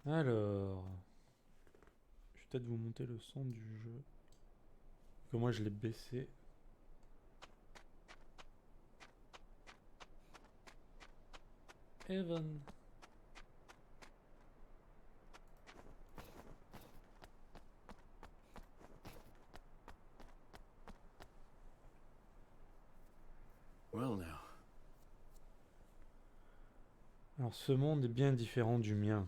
Alors, je vais peut-être vous monter le son du jeu. Que moi je l'ai baissé. Evan. Well now. Alors ce monde est bien différent du mien.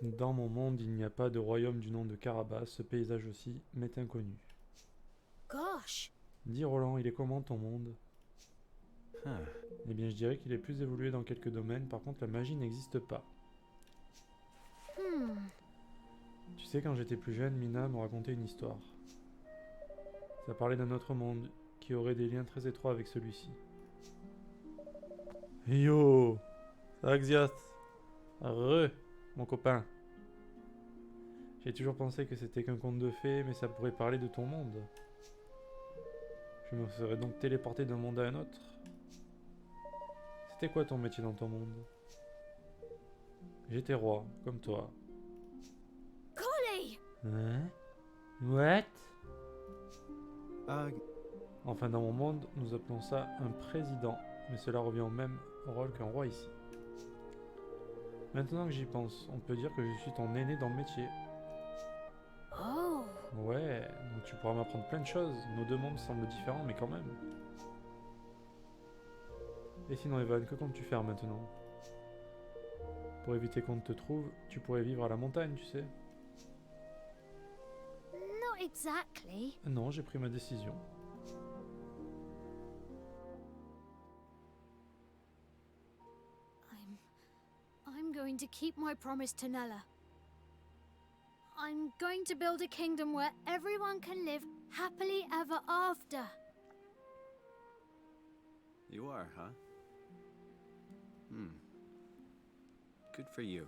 Dans mon monde, il n'y a pas de royaume du nom de Carabas, ce paysage aussi m'est inconnu. Gosh. Dis Roland, il est comment ton monde? Huh. Eh bien je dirais qu'il est plus évolué dans quelques domaines, par contre la magie n'existe pas. Tu sais, quand j'étais plus jeune, Mina me racontait une histoire. Ça parlait d'un autre monde, qui aurait des liens très étroits avec celui-ci. Yo, ça va Xias? Mon copain. J'ai toujours pensé que c'était qu'un conte de fées, mais ça pourrait parler de ton monde. Je me serais donc téléporté d'un monde à un autre. C'était quoi ton métier dans ton monde? J'étais roi, comme toi. Golly! Hein? What? Uh, Enfin, dans mon monde, nous appelons ça un président, mais cela revient au même rôle qu'un roi ici. Maintenant que j'y pense, on peut dire que je suis ton aîné dans le métier. Oh. Ouais, donc tu pourras m'apprendre plein de choses. Nos deux mondes semblent différents, mais quand même. Et sinon, Evan, que comptes-tu faire maintenant? Pour éviter qu'on ne te trouve, tu pourrais vivre à la montagne, tu sais. Not exactly. Non, j'ai pris ma décision. I'm going to keep my promise to Nella. I'm going to build a kingdom where everyone can live happily ever after. you are, huh? Good for you.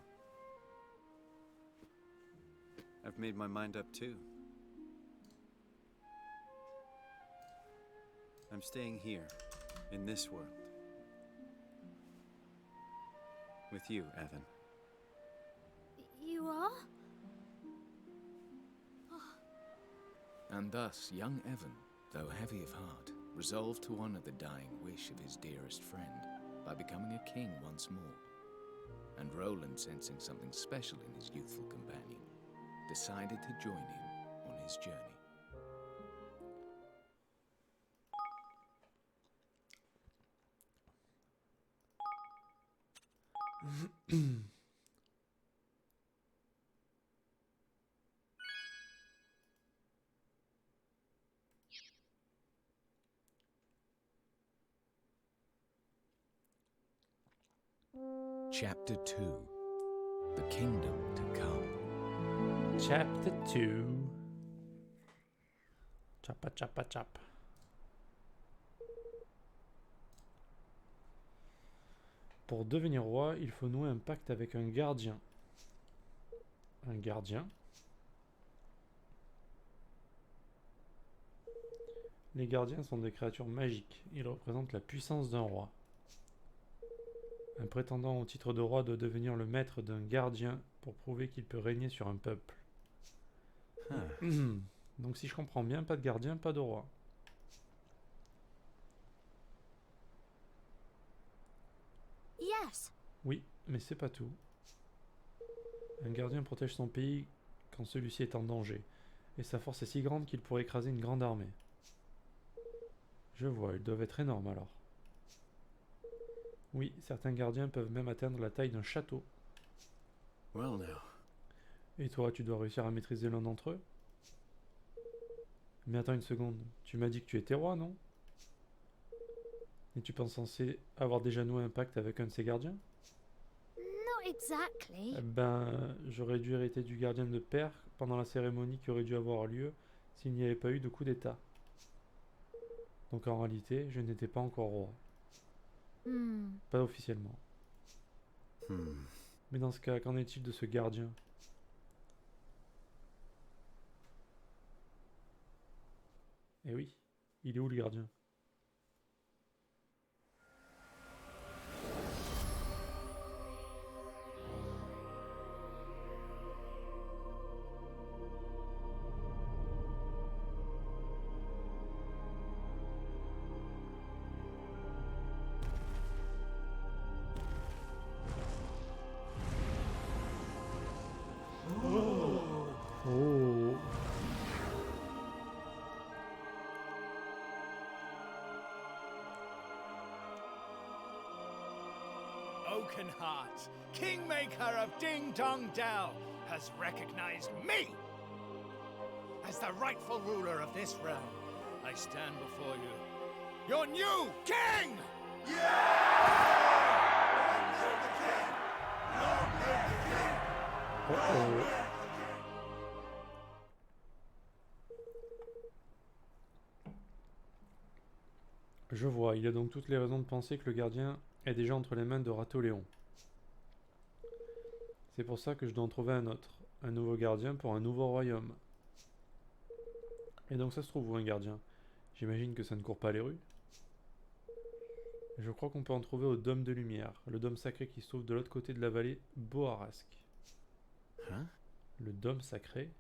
I've made my mind up too. I'm staying here, in this world. With you, Evan. You are? And thus, young Evan, though heavy of heart, resolved to honor the dying wish of his dearest friend by becoming a king once more. And Roland, sensing something special in his youthful companion, decided to join him on his journey. Chapter 2. The Kingdom to Come. Chapter 2. Chapa chapa chap. Pour devenir roi, il faut nouer un pacte avec un gardien. Un gardien? Les gardiens sont des créatures magiques. Ils représentent la puissance d'un roi. Un prétendant au titre de roi doit devenir le maître d'un gardien pour prouver qu'il peut régner sur un peuple. Donc si je comprends bien, pas de gardien, pas de roi. Yes. Oui, mais c'est pas tout. Un gardien protège son pays quand celui-ci est en danger, et sa force est si grande qu'il pourrait écraser une grande armée. Je vois, ils doivent être énormes alors. Oui, certains gardiens peuvent même atteindre la taille d'un château. Well now. Et toi, tu dois réussir à maîtriser l'un d'entre eux? Mais attends une seconde, tu m'as dit que tu étais roi, non? Et tu penses censé avoir déjà noué un pacte avec un de ces gardiens? Not exactly. Eh ben, j'aurais dû hériter du gardien de père pendant la cérémonie qui aurait dû avoir lieu s'il n'y avait pas eu de coup d'état. Donc en réalité, je n'étais pas encore roi. Pas officiellement. Mais dans ce cas, qu'en est-il de ce gardien? Eh oui, il est où le gardien? Oakenheart, Kingmaker of Ding Dong Dell, has recognized me as the rightful ruler of this realm. I stand before you, your new king! Oh. Je vois, il y a donc toutes les raisons de penser que le gardien est déjà entre les mains de Ratoléon. C'est pour ça que je dois en trouver un autre. Un nouveau gardien pour un nouveau royaume. Et donc ça se trouve où un gardien? J'imagine que ça ne court pas les rues. Je crois qu'on peut en trouver au Dôme de Lumière, le dôme sacré qui se trouve de l'autre côté de la vallée Boharasque. Huh? Le dôme sacré?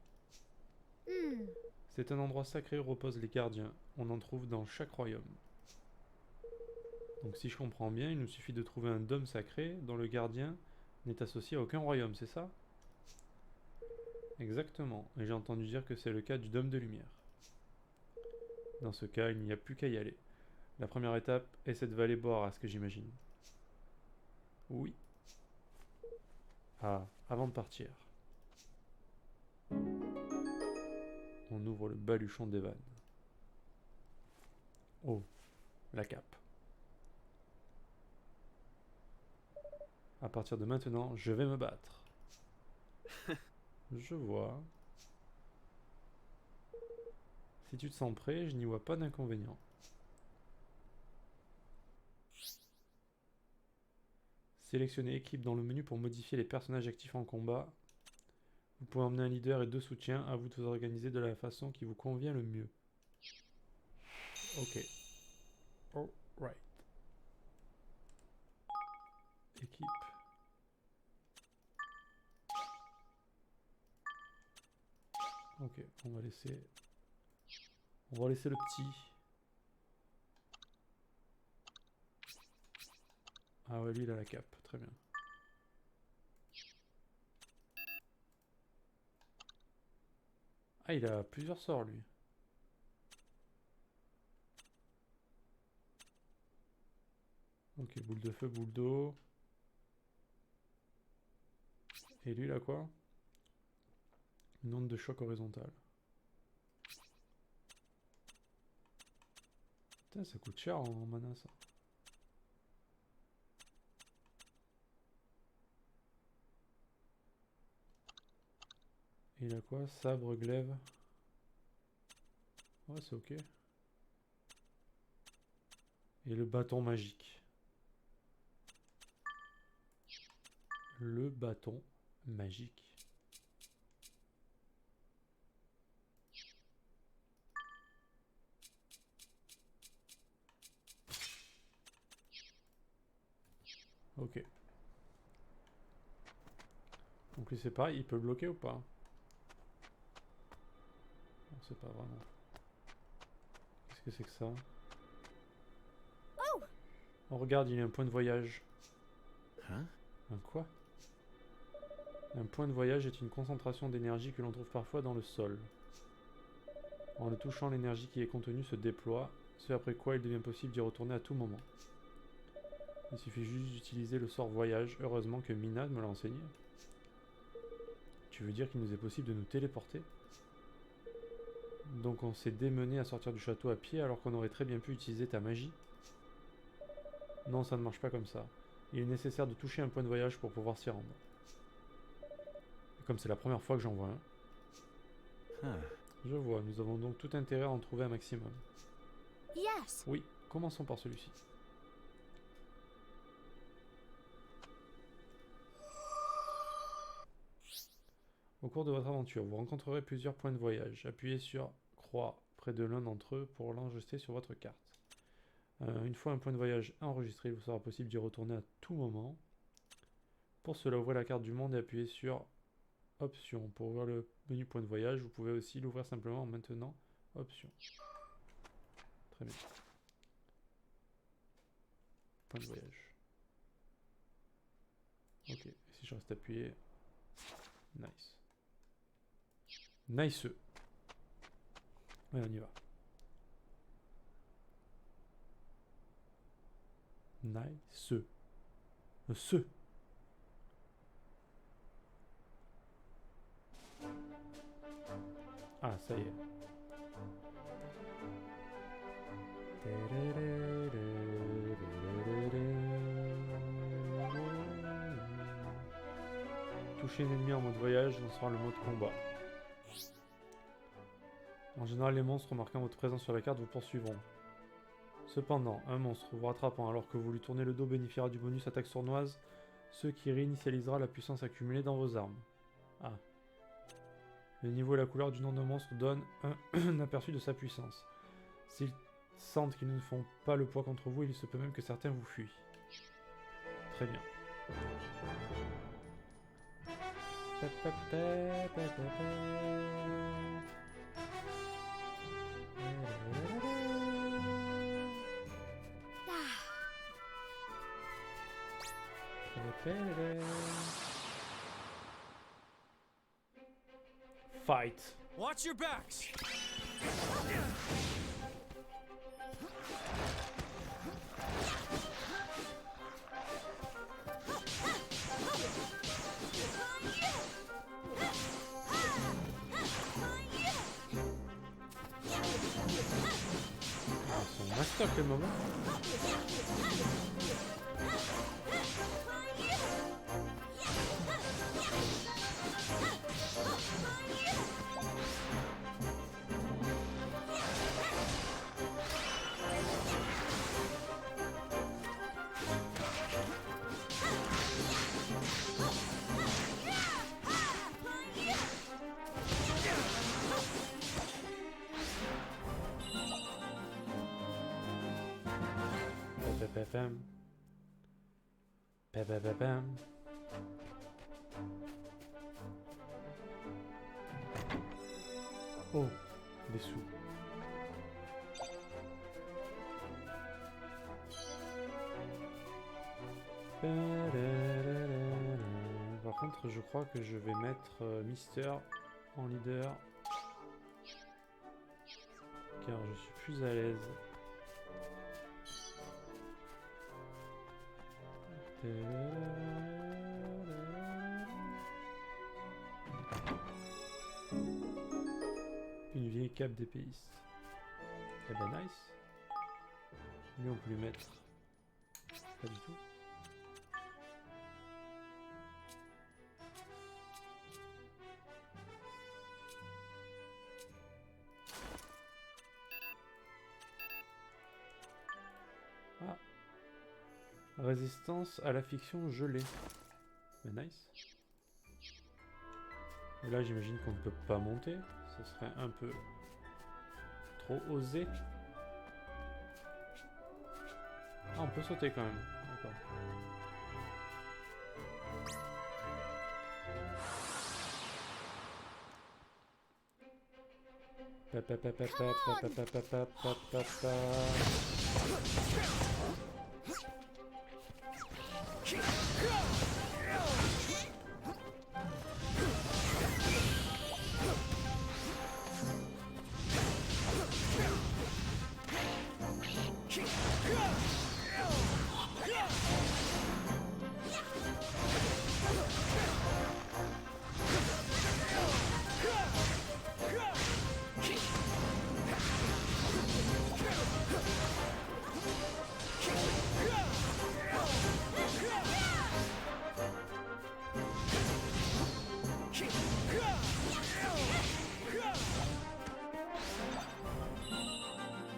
Hmm. C'est un endroit sacré où reposent les gardiens. On en trouve dans chaque royaume. Donc si je comprends bien, il nous suffit de trouver un dôme sacré dont le gardien n'est associé à aucun royaume, c'est ça? Exactement, et j'ai entendu dire que c'est le cas du Dôme de Lumière. Dans ce cas, il n'y a plus qu'à y aller. La première étape est cette vallée Boharasque, j'imagine. Oui. Ah, avant de partir. On ouvre le baluchon d'Evan. Oh, la cape. À partir de maintenant, je vais me battre. Je vois. Si tu te sens prêt, je n'y vois pas d'inconvénient. Sélectionnez équipe dans le menu pour modifier les personnages actifs en combat. Vous pouvez emmener un leader et 2 soutiens, à vous de vous organiser de la façon qui vous convient le mieux. Ok. Alright. Équipe. Ok, on va laisser le petit. Ah ouais, lui il a la cape, très bien. Ah, il a plusieurs sorts lui. Ok, boule de feu, boule d'eau. Et lui il a quoi? Une onde de choc horizontale. Putain, ça coûte cher en mana ça. Et il a quoi? Sabre, glaive. Ouais, c'est ok. Et le bâton magique. Le bâton magique. Ok. Donc lui c'est pareil, il peut bloquer ou pas? On sait pas vraiment. Qu'est-ce que c'est que ça? Oh regarde, il y a un point de voyage. Huh? Un quoi? Un point de voyage est une concentration d'énergie que l'on trouve parfois dans le sol. En le touchant, l'énergie qui est contenue se déploie, ce après quoi il devient possible d'y retourner à tout moment. Il suffit juste d'utiliser le sort voyage, heureusement que Mina me l'a enseigné. Tu veux dire qu'il nous est possible de nous téléporter? Donc on s'est démené à sortir du château à pied alors qu'on aurait très bien pu utiliser ta magie? Non, ça ne marche pas comme ça. Il est nécessaire de toucher un point de voyage pour pouvoir s'y rendre. Et comme c'est la première fois que j'en vois un, Huh. je vois, nous avons donc tout intérêt à en trouver un maximum. Yes. Oui, commençons par celui-ci. Au cours de votre aventure, vous rencontrerez plusieurs points de voyage. Appuyez sur croix près de l'un d'entre eux pour l'enregistrer sur votre carte. Une fois un point de voyage enregistré, il vous sera possible d'y retourner à tout moment. Pour cela, ouvrez la carte du monde et appuyez sur Options. Pour ouvrir le menu point de voyage, vous pouvez aussi l'ouvrir simplement en maintenant Options. Très bien. Point de voyage. Ok, et si je reste appuyé... Nice. Nice. Ouais, on y va. Nice. Ce. Ah, ça y est. Toucher un ennemi en mode voyage lancera le mode combat. En général, les monstres remarquant votre présence sur la carte vous poursuivront. Cependant, un monstre vous rattrapant alors que vous lui tournez le dos bénéficiera du bonus attaque sournoise, ce qui réinitialisera la puissance accumulée dans vos armes. Ah. Le niveau et la couleur du nom d'un monstre donnent un aperçu de sa puissance. S'ils sentent qu'ils ne font pas le poids contre vous, il se peut même que certains vous fuient. Très bien. Fight. Watch your backs! Ah, son master quel moment. Pam. Pam. Oh, des sous. Par contre, je crois que je vais mettre Mister en leader. Car je suis plus à l'aise. Une vieille cape d'épéiste. Eh ben nice. Lui on peut lui mettre. Pas du tout. Ah. Résistance à la fiction gelée. Mais nice. Et là j'imagine qu'on ne peut pas monter. Ce serait un peu trop osé. Ah, on peut sauter quand même. D'accord.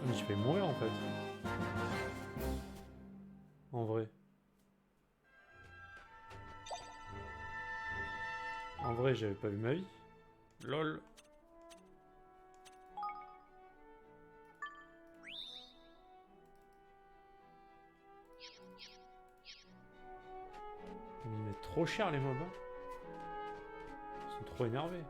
Mais je vais mourir en fait. En vrai. En vrai, j'avais pas vu ma vie. LOL. Ils mettent trop cher les mobs. Hein. Ils sont trop énervés.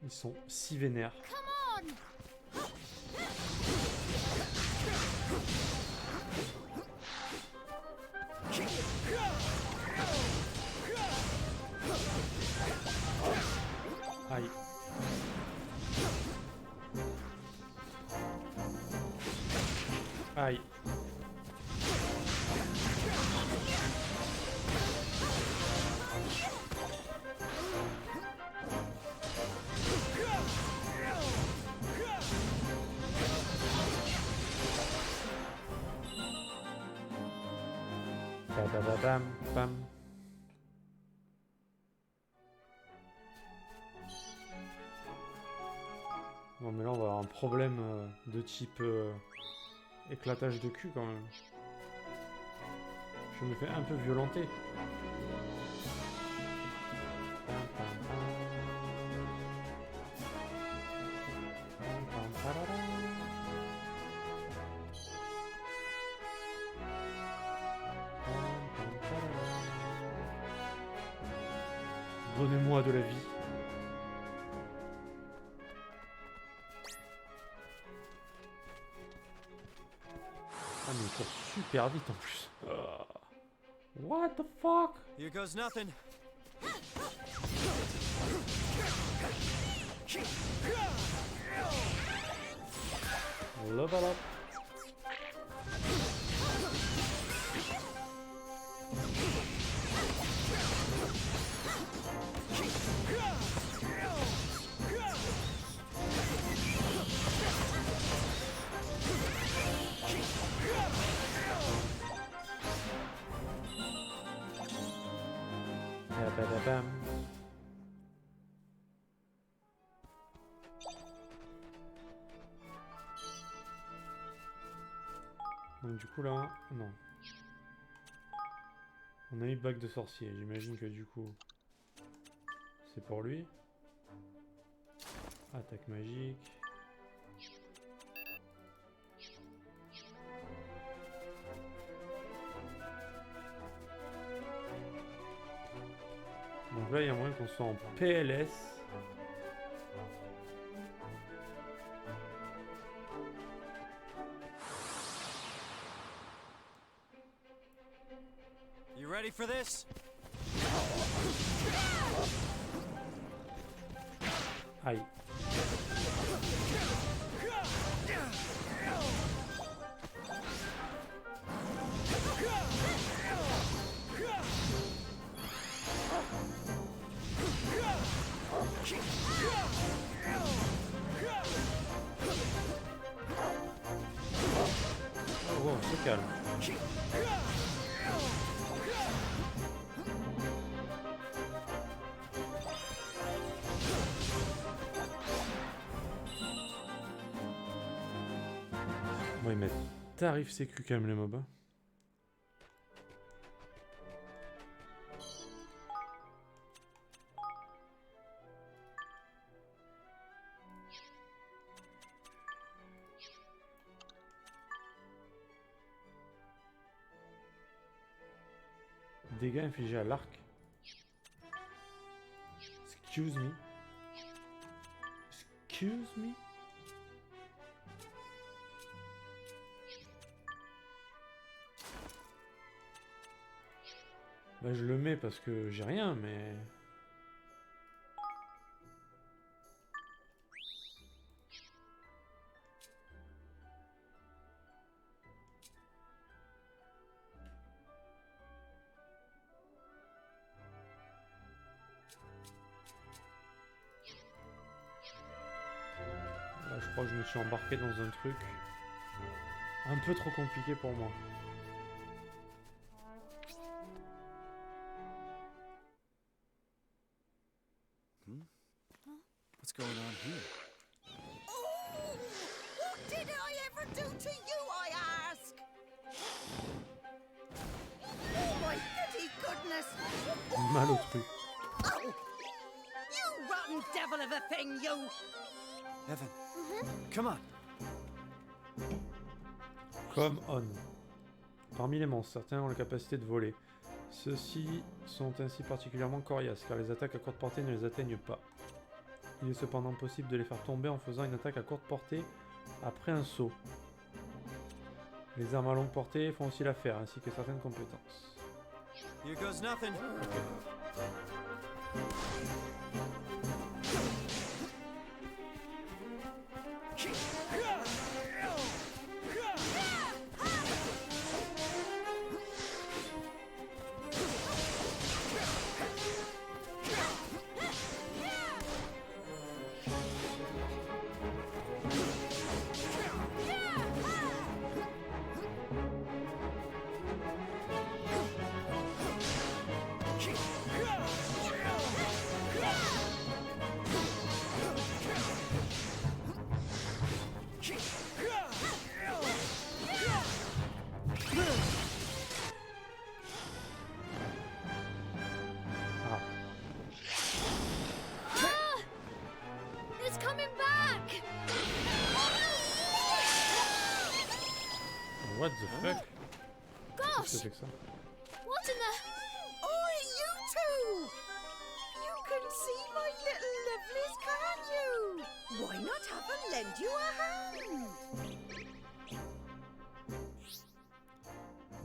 Ils sont si vénères. Aïe. Ba-da-da-dam, bam. Bon mais là on va avoir un problème de type éclatage de cul quand même. Je me fais un peu violenter. Pam, pam, pam. Pam, pam, parara. Pam, pam, parara. Donnez-moi de la vie. Ah mais il court super vite en plus. What the fuck? Here goes nothing. Level up. Ba-ba-da-bam. Donc du coup là, non. On a eu bac de sorcier, j'imagine que du coup c'est pour lui. Attaque magique. Donc là il y a moyen qu'on soit en PLS. You ready for this? Aïe. Oh, on se calme. Bon, ils mettent tarif sécu quand même les mobs. Dégâts infligés à l'arc. Excuse me. Excuse me. Bah je le mets parce que j'ai rien, mais... Là, je crois que je me suis embarqué dans un truc un peu trop compliqué pour moi. What's going on here? Oh, what did I ever do to you, I ask? Oh my goody goodness! Mal au truc. Oh, you rotten devil of a thing, you! Evan, come on. Come on. Parmi les monstres, certains ont la capacité de voler. Ceux-ci sont ainsi particulièrement coriaces, car les attaques à courte portée ne les atteignent pas. Il est cependant possible de les faire tomber en faisant une attaque à courte portée après un saut. Les armes à longue portée font aussi l'affaire, ainsi que certaines compétences. Here goes nothing. What the fuck? Qu'est-ce que Gosh! c'est que ça? What in the... Oi, you two! You can see my little lovelies, can't you? Why not have her lend you a hand?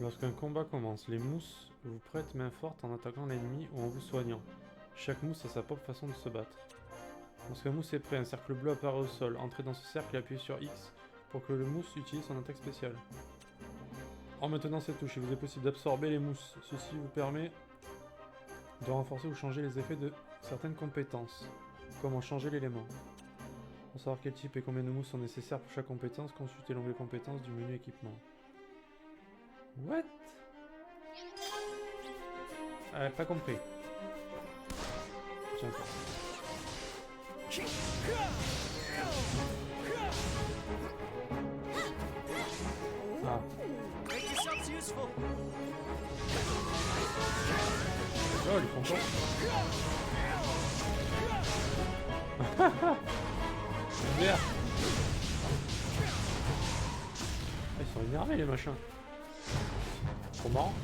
Lorsqu'un combat commence, les mousses vous prêtent main forte en attaquant l'ennemi ou en vous soignant. Chaque mousse a sa propre façon de se battre. Lorsqu'un mousse est prêt, un cercle bleu apparaît au sol. Entrez dans ce cercle et appuyez sur X pour que le mousse utilise son attaque spéciale. En maintenant cette touche, il vous est possible d'absorber les mousses. Ceci vous permet de renforcer ou changer les effets de certaines compétences, comme en changer l'élément. Pour savoir quel type et combien de mousses sont nécessaires pour chaque compétence, consultez l'onglet compétences du menu équipement. What? Pas compris. Tiens. Ah. Make yourselves useful. Oh, ils font quoi? Merde. Ils sont énervés les machins. Trop marrant.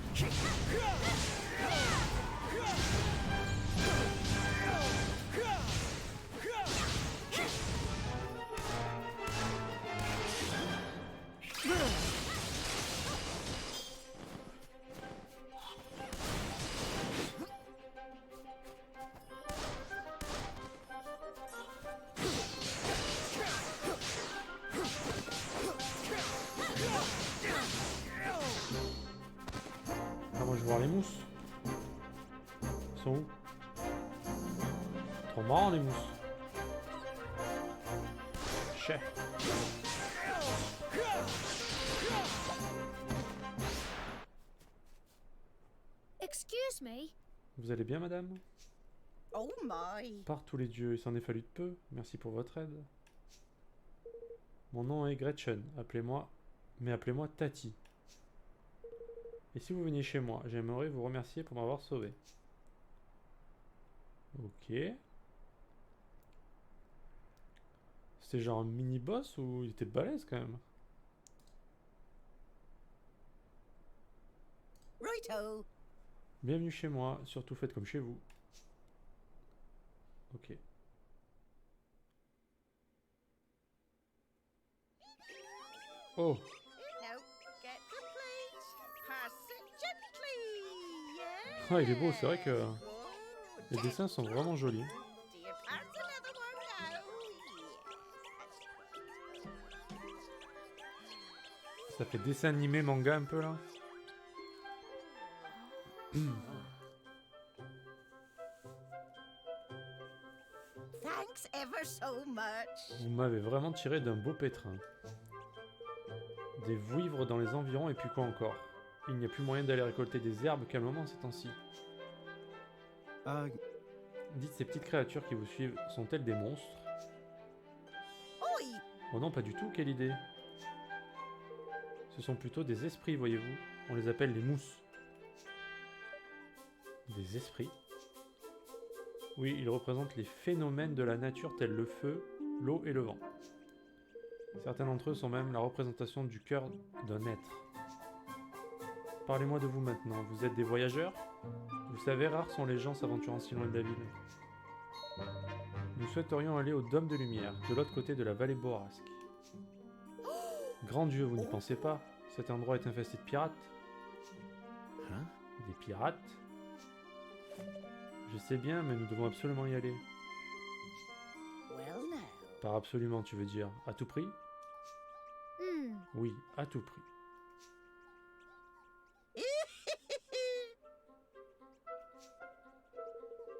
Ah, moi je veux voir les mousses. Ils sont où? Trop marrant les mousses. Chais. Excuse me? Vous allez bien madame? Oh my. Par tous les dieux, il s'en est fallu de peu. Merci pour votre aide. Mon nom est Gretchen. Appelez-moi Tati. Et si vous veniez chez moi, j'aimerais vous remercier pour m'avoir sauvé. Ok. C'était genre un mini-boss ou il était balèze quand même? Righto. Bienvenue chez moi, surtout faites comme chez vous. Ok. Oh, Now, get the plates. Pass it gently. Yeah. ah, il est beau, c'est vrai que Good. les dessins sont vraiment jolis. Do you pass another one now? Ça fait dessin animé, manga un peu là. Thanks ever so much. Vous m'avez vraiment tiré d'un beau pétrin. Des vouivres dans les environs et puis quoi encore? Il n'y a plus moyen d'aller récolter des herbes calmement ces temps-ci. Dites, ces petites créatures qui vous suivent sont-elles des monstres? Oi. Oh non, pas du tout, quelle idée! Ce sont plutôt des esprits, voyez-vous. On les appelle les mousses. Des esprits? Oui, ils représentent les phénomènes de la nature tels le feu, l'eau et le vent. Certains d'entre eux sont même la représentation du cœur d'un être. Parlez-moi de vous maintenant. Vous êtes des voyageurs? Vous savez, rares sont les gens s'aventurant si loin de la ville. Nous souhaiterions aller au Dôme de Lumière, de l'autre côté de la vallée Borrasque. Grand Dieu, vous n'y pensez pas? Cet endroit est infesté de pirates. Hein? Des pirates? Je sais bien, mais nous devons absolument y aller. Well now. Par absolument, tu veux dire à tout prix? Hmm. Oui, à tout prix.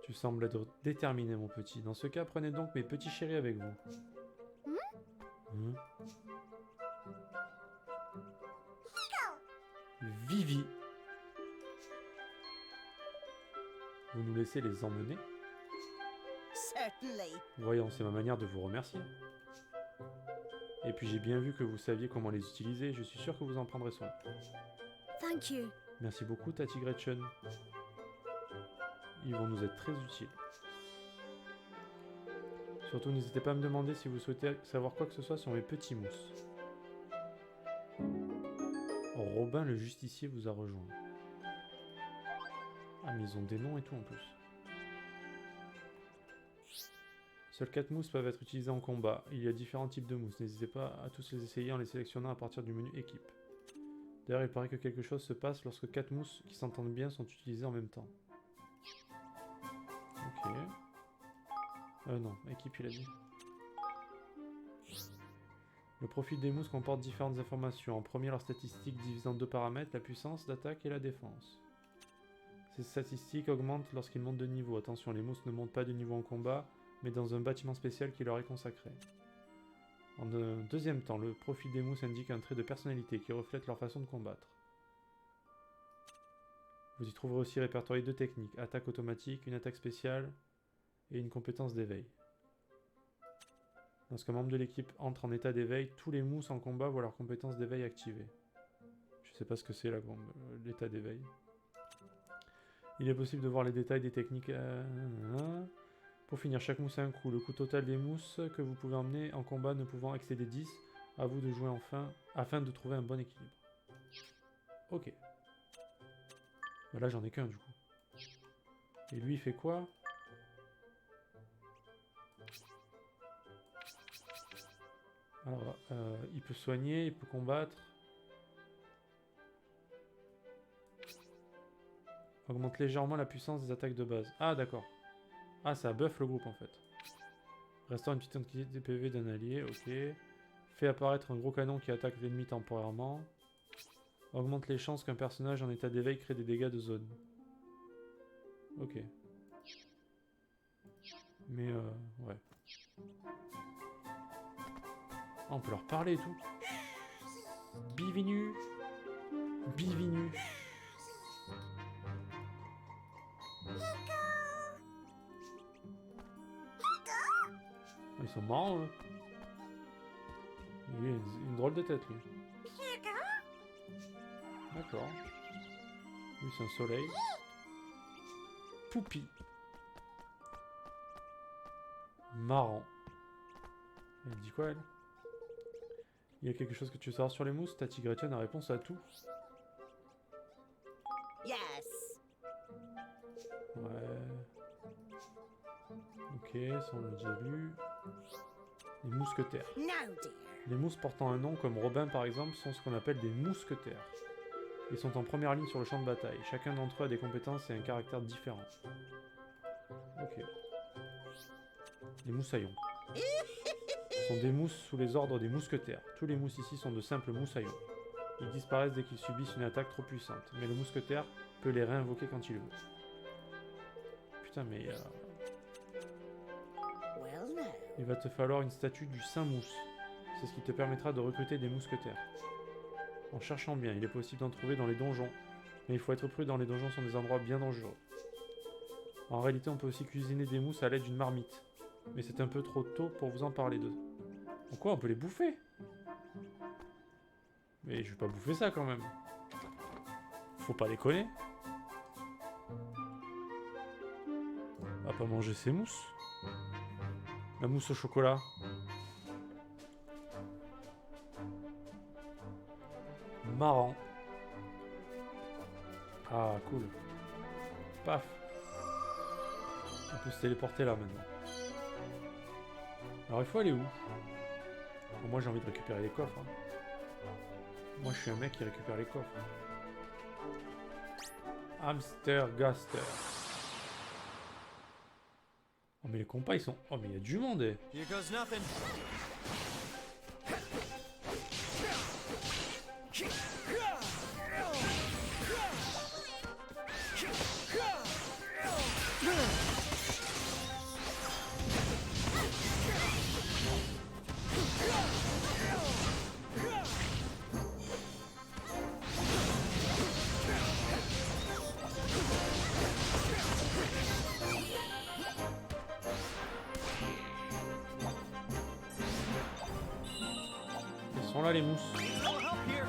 Tu sembles être déterminé, mon petit. Dans ce cas, prenez donc mes petits chéris avec vous. Hein? Vivi. Vous nous laissez les emmener? Certainly. Voyons, c'est ma manière de vous remercier. Et puis j'ai bien vu que vous saviez comment les utiliser, je suis sûr que vous en prendrez soin. Thank you. Merci beaucoup, Tati Gretchen. Ils vont nous être très utiles. Surtout, n'hésitez pas à me demander si vous souhaitez savoir quoi que ce soit sur mes petits mousses. Robin le justicier vous a rejoint. Ah, mais ils ont des noms et tout en plus. Seules 4 mousses peuvent être utilisées en combat. Il y a différents types de mousses. N'hésitez pas à tous les essayer en les sélectionnant à partir du menu équipe. D'ailleurs, il paraît que quelque chose se passe lorsque 4 mousses qui s'entendent bien sont utilisées en même temps. Ok. Non, équipe il a dit. Le profil des mousses comporte différentes informations. En premier, leurs statistiques divisées en 2 paramètres, la puissance d'attaque et la défense. Ces statistiques augmentent lorsqu'ils montent de niveau. Attention, les mousses ne montent pas de niveau en combat, mais dans un bâtiment spécial qui leur est consacré. En deuxième temps, le profil des mousses indique un trait de personnalité qui reflète leur façon de combattre. Vous y trouverez aussi répertorié 2 techniques, attaque automatique, une attaque spéciale et une compétence d'éveil. Lorsqu'un membre de l'équipe entre en état d'éveil, tous les mousses en combat voient leur compétence d'éveil activée. Je sais pas ce que c'est l'état d'éveil. Il est possible de voir les détails des techniques. Pour finir, chaque mousse a un coût. Le coût total des mousses que vous pouvez emmener en combat ne pouvant excéder 10, à vous de jouer enfin afin de trouver un bon équilibre. Ok. Bah là j'en ai qu'un du coup. Et lui il fait quoi? Alors, il peut soigner, il peut combattre. Augmente légèrement la puissance des attaques de base. Ah d'accord. Ah ça buff le groupe en fait. Restaure une petite quantité de PV d'un allié, ok. Fait apparaître un gros canon qui attaque l'ennemi temporairement. Augmente les chances qu'un personnage en état d'éveil crée des dégâts de zone. Ok. Mais ouais. Ah, on peut leur parler et tout. Bivinu. Bivinu. Ils sont marrants, eux. Il a une drôle de tête, lui. D'accord. Lui, c'est un soleil. Poupi. Marrant. Elle dit quoi, elle? Il y a quelque chose que tu veux savoir sur les mousses? Tati Gretchen a réponse à tout. Yes. Ouais. Ok, ça on l'a déjà lu. Les mousquetaires. Now, dear. Les mousses portant un nom comme Robin par exemple sont ce qu'on appelle des mousquetaires. Ils sont en première ligne sur le champ de bataille. Chacun d'entre eux a des compétences et un caractère différent. Ok. Les moussaillons. Ce sont des mousses sous les ordres des mousquetaires. Tous les mousses ici sont de simples moussaillons. Ils disparaissent dès qu'ils subissent une attaque trop puissante, mais le mousquetaire peut les réinvoquer quand il veut. Putain mais... Well, now. Il va te falloir une statue du Saint Mousse. C'est ce qui te permettra de recruter des mousquetaires. En cherchant bien, il est possible d'en trouver dans les donjons, mais il faut être prudent, les donjons sont des endroits bien dangereux. En réalité, on peut aussi cuisiner des mousses à l'aide d'une marmite, mais c'est un peu trop tôt pour vous en parler d'eux. En quoi, on peut les bouffer? Mais je vais pas bouffer ça quand même. Faut pas déconner. On va pas manger ces mousses. La mousse au chocolat. Marrant. Ah, cool. Paf. On peut se téléporter là maintenant. Alors il faut aller où? Bon, moi j'ai envie de récupérer les coffres. Hein. Moi je suis un mec qui récupère les coffres. Hamster Gaster. Oh mais les compas ils sont... Oh mais il y a du monde. Here goes nothing. Ils sont là les mousses. Need a little help here.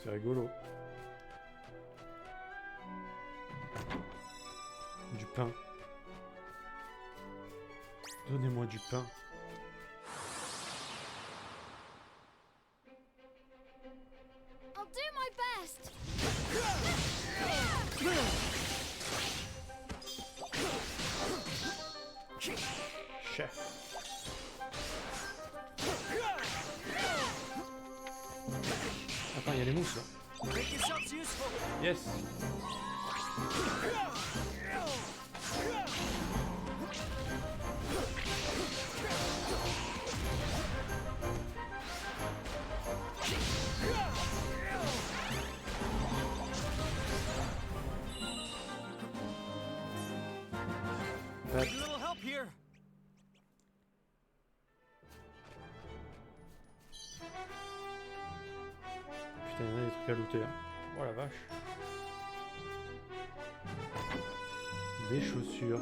C'est rigolo. Du pain. Donnez-moi du pain. I'll do my best. Chef. Attends, il y a les mousses là. Make yourselves useful. Yes. Need a little help here. Putain, il y en a des trucs à looter. Hein. Oh la vache. Des chaussures.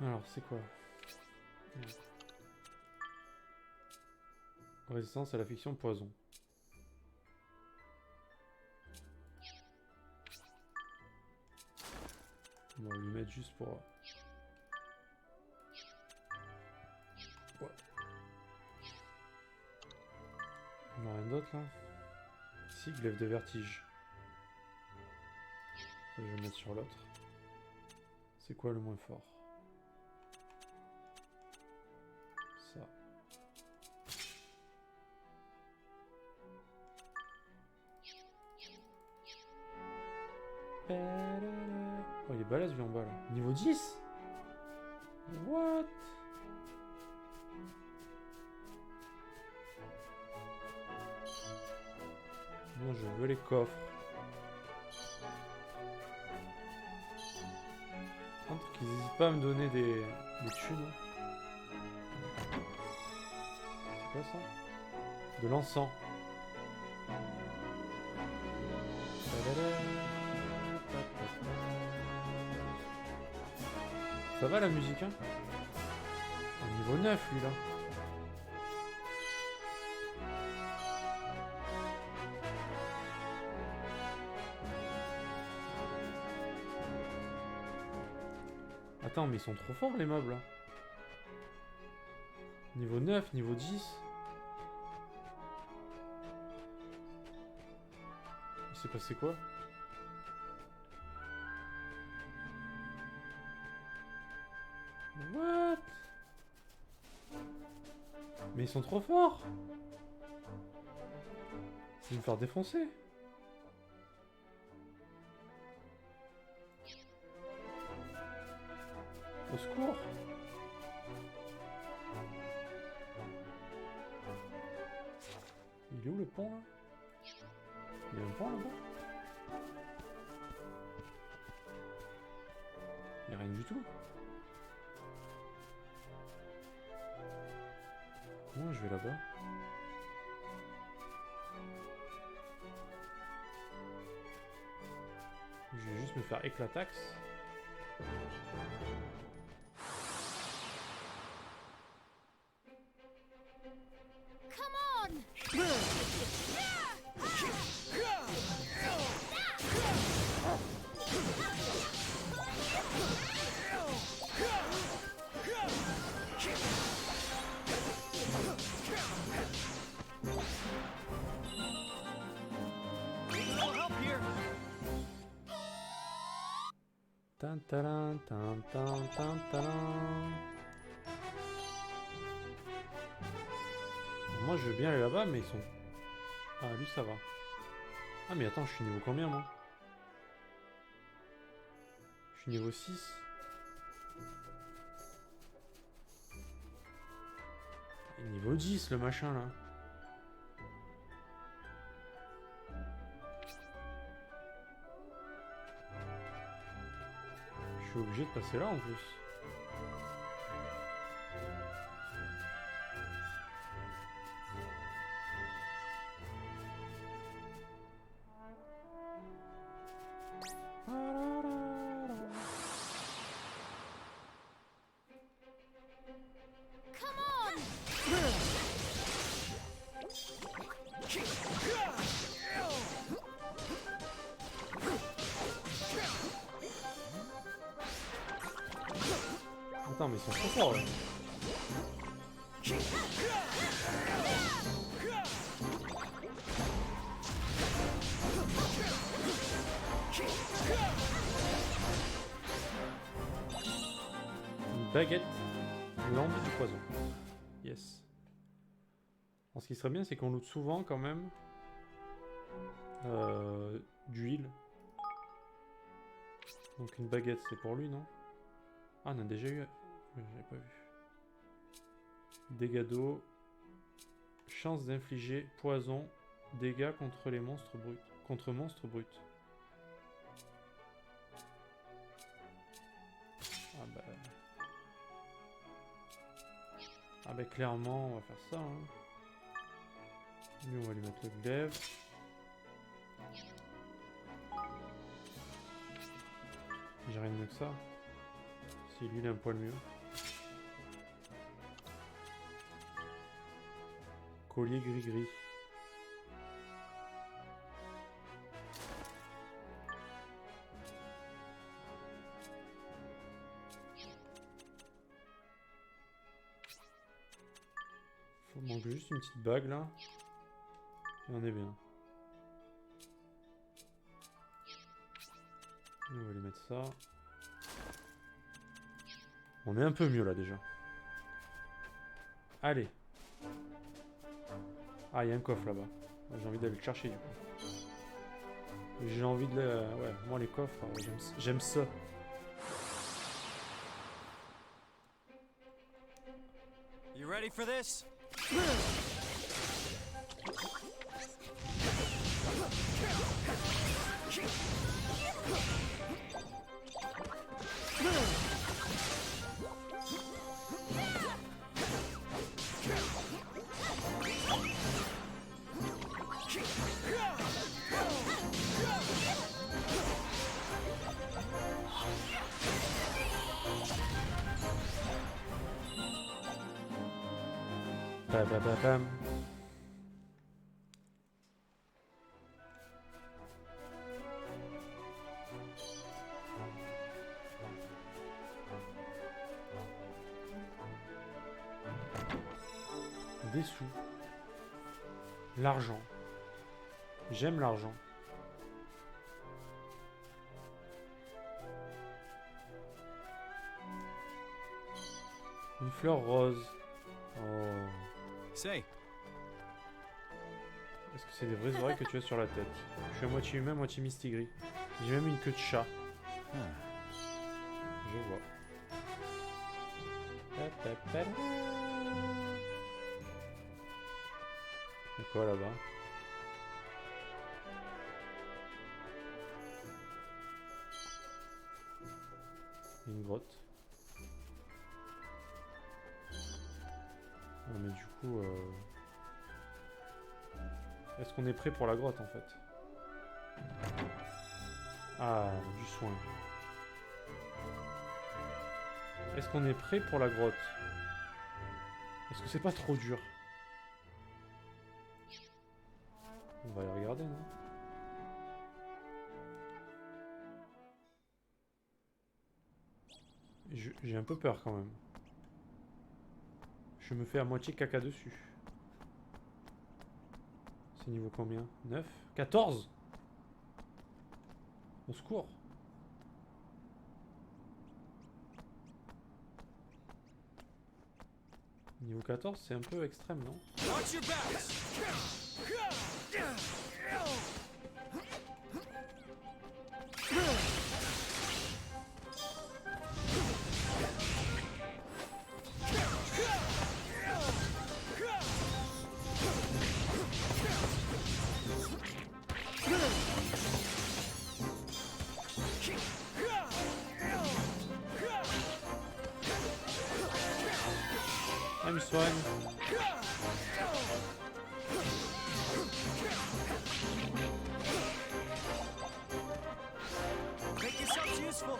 Alors, c'est quoi? Merde. Résistance à la fiction poison. Bon, on va lui mettre juste pour... Ouais. On a rien d'autre là? Si, glaive de vertige. Ça, je vais le mettre sur l'autre. C'est quoi le moins fort? Ça. Oh, il est balèze lui en bas là. Niveau 10? What? Moi je veux les coffres. Par contre qu'ils n'hésitent pas à me donner des thunes. C'est quoi ça? De l'encens. Ça va la musique hein? Au niveau 9 lui là. Attends mais ils sont trop forts les mobs là. Niveau 9, niveau 10. Il s'est passé quoi? What? Mais ils sont trop forts! Ils vont me faire défoncer! Au secours! Il est où le pont là? Il y a un pont là-bas? Il n'y a rien du tout. Comment je vais là-bas? Je vais juste me faire éclatax. Come on! Need a little help here. Tan taran, tan tan tan taran. Moi je veux bien aller là-bas mais ils sont... Ah lui ça va. Ah mais attends je suis niveau combien moi? Je suis niveau 6. Et niveau 10 le machin là. Je suis obligé de passer là en plus. Come on! Attends, mais ils sont trop forts. Eux. Une baguette, l'envie du poison. Yes. Alors, ce qui serait bien, c'est qu'on loot souvent quand même d'huile. Donc une baguette, c'est pour lui, non? Ah, on a déjà eu... Oui, j'avais pas vu. Dégâts d'eau. Chance d'infliger poison. Dégâts contre les monstres bruts. Contre monstres bruts. Ah bah... Ah bah clairement, on va faire ça. Hein. Lui, on va lui mettre le glaive. J'ai rien de mieux que ça. Si lui, il a un poil mieux. Collier gris-gris. Faut manquer juste une petite bague là. Et on est bien. Et on va lui mettre ça. On est un peu mieux là déjà. Allez. Ah, il y a un coffre là-bas. J'ai envie d'aller le chercher du coup. J'ai envie de le... Ouais, moi les coffres, j'aime ça. You ready for this? Ba-ba-ba-bam. Des sous. L'argent. J'aime l'argent. Une fleur rose. Oh. Say, Est-ce que c'est des vraies oreilles que tu as sur la tête? Je suis à moitié humain, moitié mistigris. J'ai même une queue de chat. Je vois. C'est quoi là-bas? Une grotte. Non mais du coup... Est-ce qu'on est prêt pour la grotte en fait? Ah, du soin. Est-ce qu'on est prêt pour la grotte? Est-ce que c'est pas trop dur? On va aller regarder, non? J'ai un peu peur quand même. Je me fais à moitié caca dessus. C'est niveau combien? 9? 14? Au secours. Niveau 14, c'est un peu extrême, non? watch your backs! Ah, me soigne. Make yourselves useful.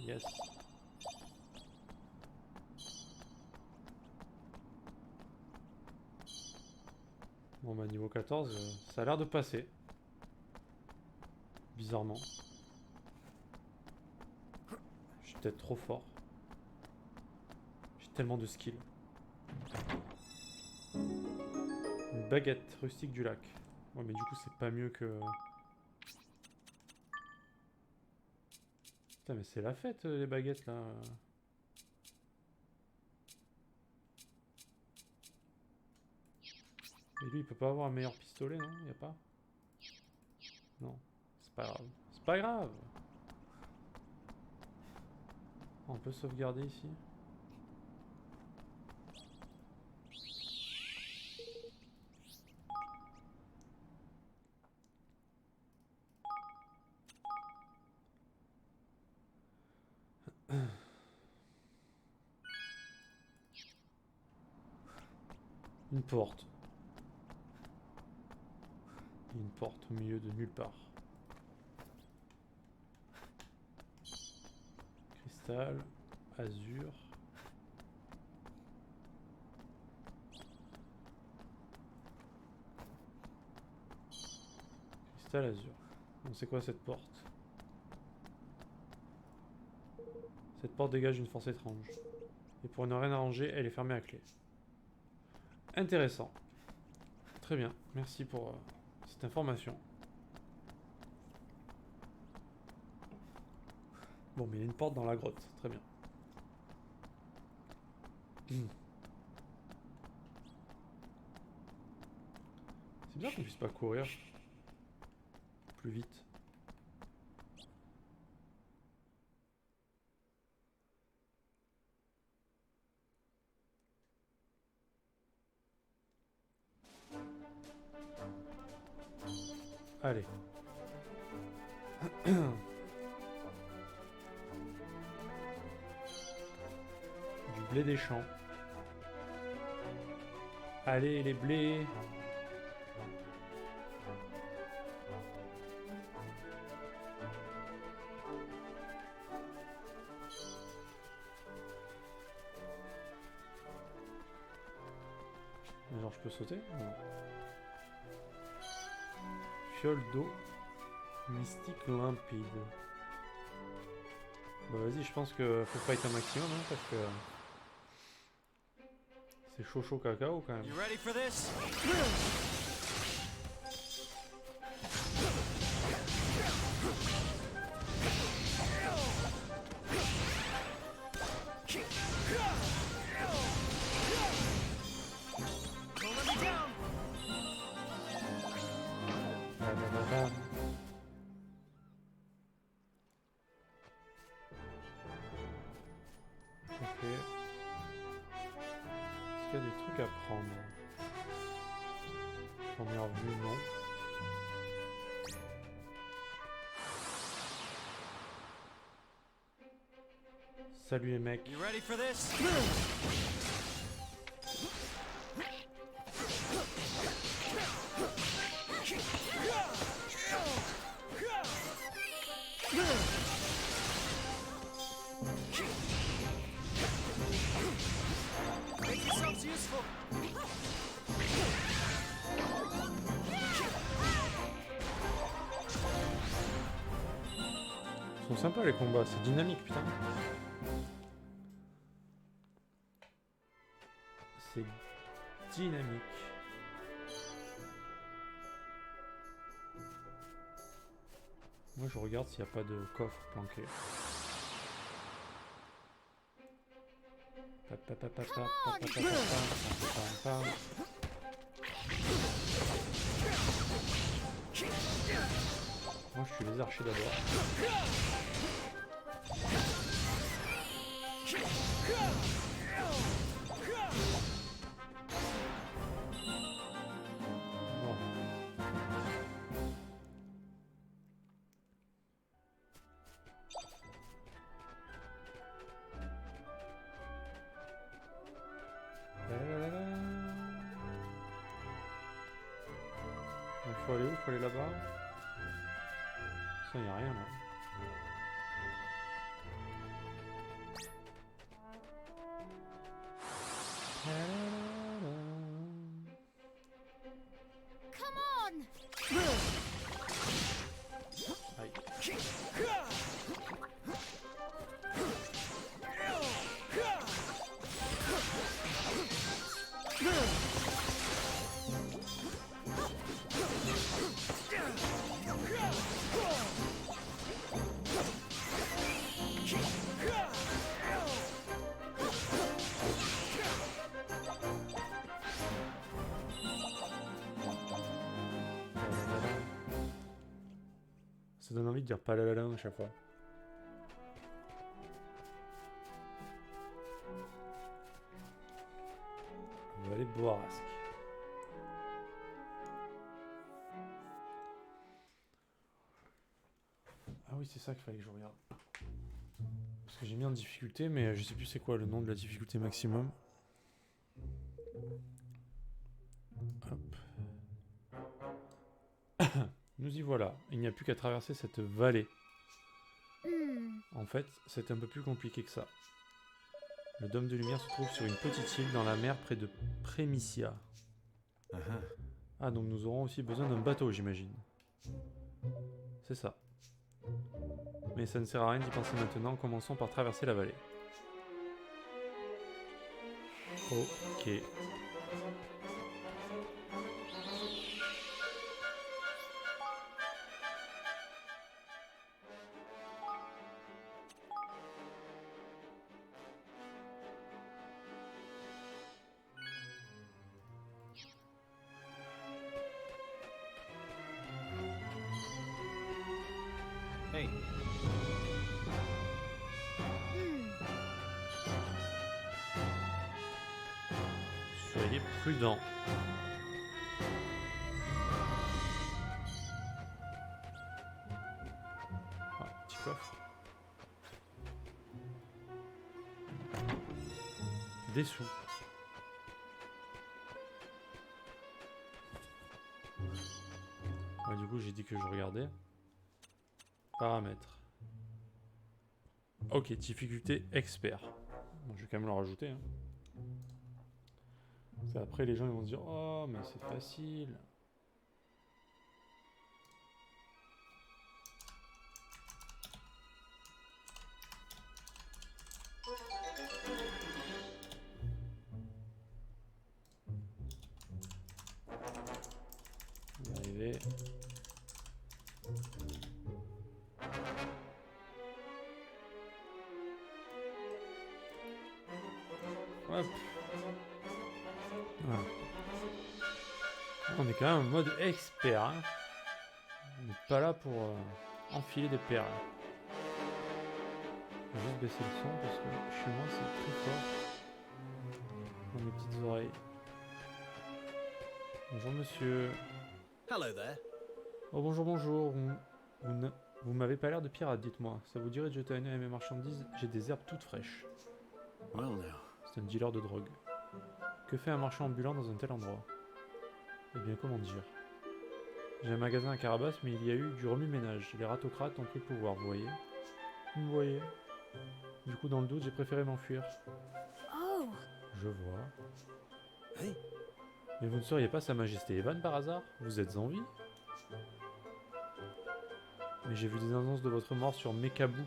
Yes. Bon bah niveau 14, ça a l'air de passer. Bizarrement. Je suis peut-être trop fort. J'ai tellement de skills. Une baguette rustique du lac. Ouais mais du coup c'est pas mieux que... Putain mais c'est la fête les baguettes là. Et lui il peut pas avoir un meilleur pistolet non? Y a pas? Non. C'est pas grave. C'est pas grave. On peut sauvegarder ici. Une porte. Une porte au milieu de nulle part. Cristal, azur. Cristal, azur. Bon, c'est quoi cette porte? Cette porte dégage une force étrange. Et pour ne rien arranger, elle est fermée à clé. Intéressant. Très bien. Merci pour cette information. Bon, mais il y a une porte dans la grotte. Très bien. C'est bien qu'on puisse pas courir plus vite. Allez. Du blé des champs. Allez les blés. Genre je peux sauter? Non. Fiole d'eau mystique limpide. Bah vas-y, je pense que faut fight un maximum hein, parce que c'est chaud cacao quand même. You ready for this? Don't let me down. Ba-ba-ba-ba. Ok. Est-ce qu'il y a des trucs à prendre? Première vue, non. Salut les mecs. You ready for this? Make yourselves useful. Ils sont sympas les combats, c'est dynamique putain. C'est dynamique. Moi je regarde s'il n'y a pas de coffre planqué. Moi je suis les archers d'abord. Bon. Il faut aller où? Faut aller là-bas? Ça y a rien là. Come on! Aïe. Ça donne envie de dire palalala à chaque fois. On va aller Boarasque. Ah oui, c'est ça qu'il fallait que je regarde. Parce que j'ai mis en difficulté, mais je sais plus c'est quoi le nom de la difficulté maximum. Hop. Nous y voilà. Il n'y a plus qu'à traverser cette vallée. En fait, c'est un peu plus compliqué que ça. Le dôme de lumière se trouve sur une petite île dans la mer près de Prémicia. Ah, donc nous aurons aussi besoin d'un bateau, j'imagine. C'est ça. Mais ça ne sert à rien d'y penser maintenant, commençons par traverser la vallée. Ok. Hey, Soyez prudents. Ah, petit coffre. Des sous. Ouais, du coup, j'ai dit que je regardais. Paramètres. Ok, difficulté expert. Bon, je vais quand même le rajouter. Hein. Parce qu'après, les gens ils vont se dire oh, mais c'est facile. On va y arriver. Hop. Voilà. On est quand même en mode expert. Hein. On n'est pas là pour enfiler des perles. Je vais juste baisser le son parce que chez moi c'est très fort. Dans mes petites oreilles. Bonjour monsieur. hello there. Oh bonjour bonjour. Vous m'avez pas l'air de pirate, dites-moi. Ça vous dirait de jeter un œil à mes marchandises? J'ai des herbes toutes fraîches. Well now, C'est un dealer de drogue. Que fait un marchand ambulant dans un tel endroit? Eh bien, comment dire? J'ai un magasin à Carabas, mais il y a eu du remue-ménage. Les ratocrates ont pris le pouvoir, vous voyez? Vous voyez? Du coup, dans le doute, j'ai préféré m'enfuir. Oh, Je vois. Hey. Mais vous ne seriez pas Sa Majesté Evan par hasard? Vous êtes en vie? Mais j'ai vu des annonces de votre mort sur Mechabook.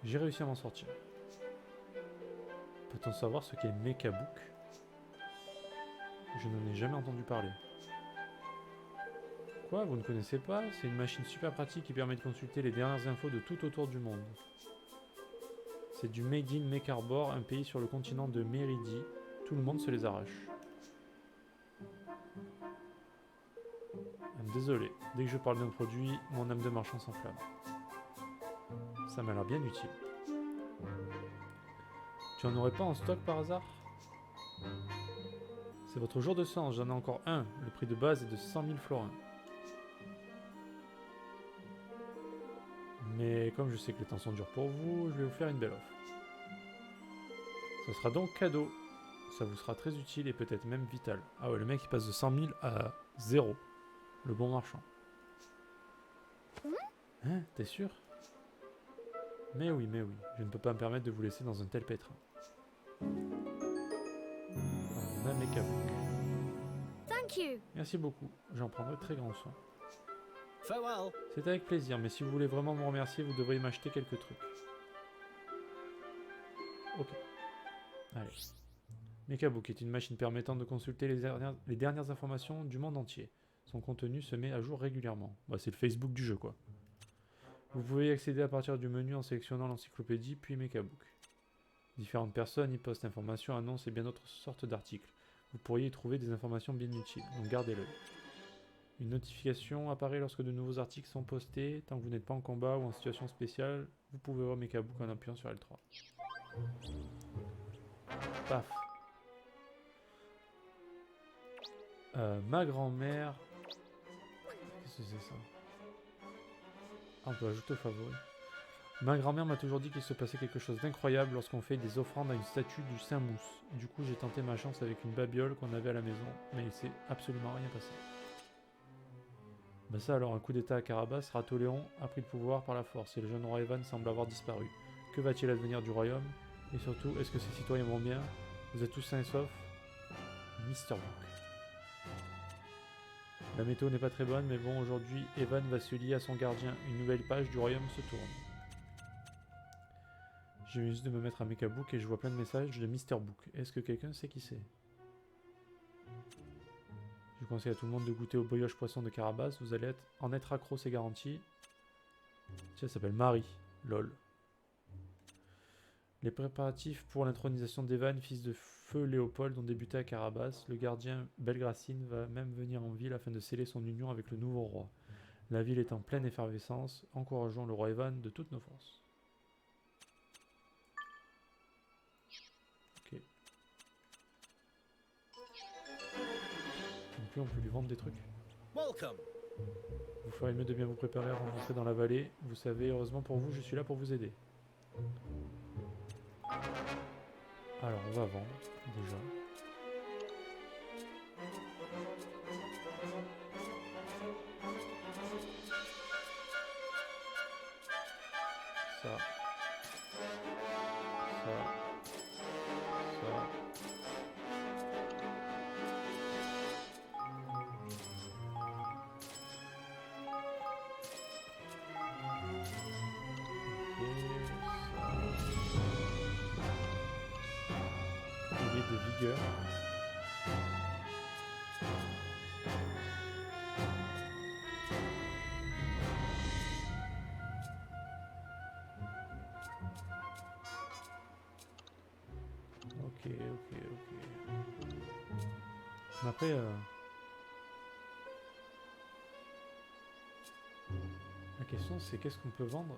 J'ai réussi à m'en sortir. Peut-on savoir ce qu'est Mechabook? Je n'en ai jamais entendu parler. Quoi, vous ne connaissez pas? C'est une machine super pratique qui permet de consulter les dernières infos de tout autour du monde. C'est du Made in Mecharbor, un pays sur le continent de Méridi. Tout le monde se les arrache. Désolé, dès que je parle d'un produit, mon âme de marchand s'enflamme. Ça m'a l'air bien utile. Tu en aurais pas en stock par hasard? C'est votre jour de sens, j'en ai encore un. Le prix de base est de 100 000 florins. Mais comme je sais que les temps sont durs pour vous, je vais vous faire une belle offre. Ce sera donc cadeau. Ça vous sera très utile et peut-être même vital. Ah ouais, le mec il passe de 100 000 à 0. Le bon marchand. Hein, t'es sûr? Mais oui, je ne peux pas me permettre de vous laisser dans un tel pétrin. On a Mechabook. Thank you. Merci beaucoup, j'en prendrai très grand soin. Farewell. C'est avec plaisir, mais si vous voulez vraiment me remercier, vous devriez m'acheter quelques trucs. Ok. Allez. Mechabook est une machine permettant de consulter les dernières informations du monde entier. Son contenu se met à jour régulièrement. Bah, c'est le Facebook du jeu, quoi. Vous pouvez y accéder à partir du menu en sélectionnant l'encyclopédie, puis Mechabook. Différentes personnes y postent informations, annonces et bien d'autres sortes d'articles. Vous pourriez y trouver des informations bien utiles, donc gardez l'œil. Une notification apparaît lorsque de nouveaux articles sont postés. Tant que vous n'êtes pas en combat ou en situation spéciale, vous pouvez voir Mechabook en appuyant sur L3. Paf. Ma grand-mère... Qu'est-ce que c'est ça? Ah, on peut ajouter au favori. Ma grand-mère m'a toujours dit qu'il se passait quelque chose d'incroyable lorsqu'on fait des offrandes à une statue du Saint Mousse. Du coup, j'ai tenté ma chance avec une babiole qu'on avait à la maison, mais il s'est absolument rien passé. Bah ça alors, un coup d'état à Carabas, Ratoléon a pris le pouvoir par la force et le jeune roi Evan semble avoir disparu. Que va-t-il advenir du royaume? Et surtout, est-ce que ses citoyens vont bien? Vous êtes tous sains et saufs? Mr. Book. La météo n'est pas très bonne, mais bon, aujourd'hui, Evan va se lier à son gardien. Une nouvelle page du royaume se tourne. Je viens juste de me mettre à Mechabook et je vois plein de messages de Mr. Book. Est-ce que quelqu'un sait qui c'est? Je conseille à tout le monde de goûter au brioche poisson de Carabas. Vous allez en être accro, c'est garanti. Tiens, elle s'appelle Marie. Lol. Les préparatifs pour l'intronisation d'Evan, fils de feu Léopold, ont débuté à Carabas. Le gardien Belgracine va même venir en ville afin de sceller son union avec le nouveau roi. La ville est en pleine effervescence. Encourageons le roi Evan de toutes nos forces. Ok. Donc plus on peut lui vendre des trucs. Welcome. Vous ferez mieux de bien vous préparer avant de rentrer dans la vallée. Vous savez, heureusement pour vous, je suis là pour vous aider. Alors, on va vendre, déjà. Ça. Ça. Ça. De vigueur. Ok. Mais après, la question c'est qu'est-ce qu'on peut vendre?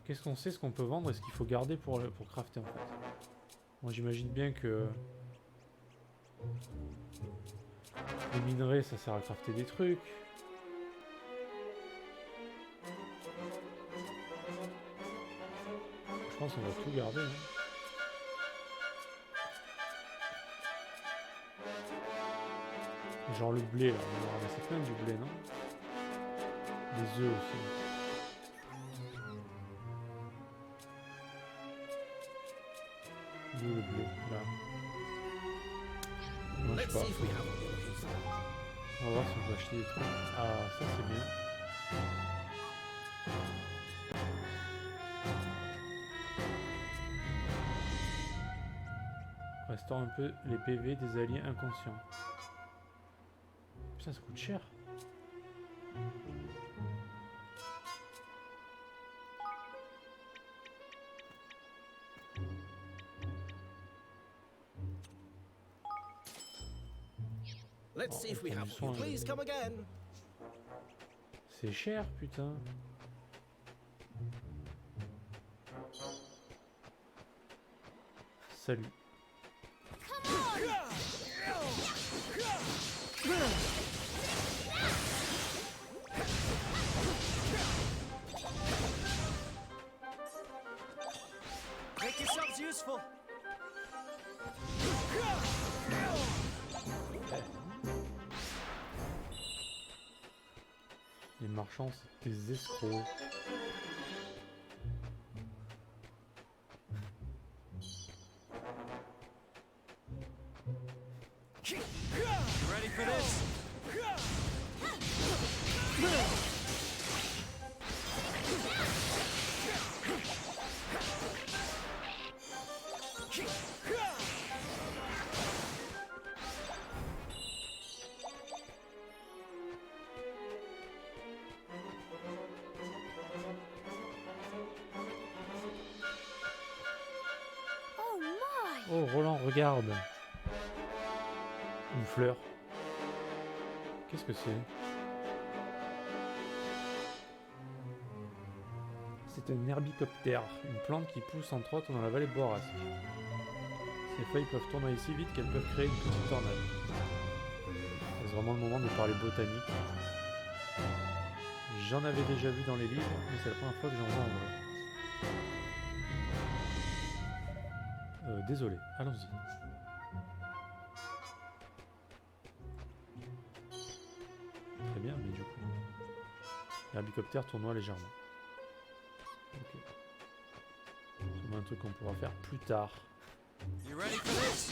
Qu'est-ce qu'on sait, ce qu'on peut vendre et ce qu'il faut garder pour crafter en fait. Moi j'imagine bien que les minerais ça sert à crafter des trucs. Je pense qu'on va tout garder. Hein. Genre le blé là, on va ramasser plein du blé, non? Des œufs aussi. D'où le blé, là. Non, je sais pas. On va voir si on peut acheter des trucs. Ah, ça c'est bien. Restaure un peu les PV des alliés inconscients. Putain, ça coûte cher. Let's see if we have one. Please come again. C'est cher, putain. Salut. useful. Les marchands, c'est des escrocs. Ready for this? Oh my! Oh, Roland, regarde. Une fleur. Qu'est-ce que c'est? C'est un herbicoptère, une plante qui pousse entre autres dans la vallée de Borasque. Ces feuilles peuvent tourner si vite qu'elles peuvent créer une petite tornade. C'est vraiment le moment de parler botanique. J'en avais déjà vu dans les livres, mais c'est la première fois que j'en vois en vrai. Désolé, allons-y. Très bien, mais du coup... L'herbicoptère tournoie légèrement. Ok. C'est un truc qu'on pourra faire plus tard. You ready for this?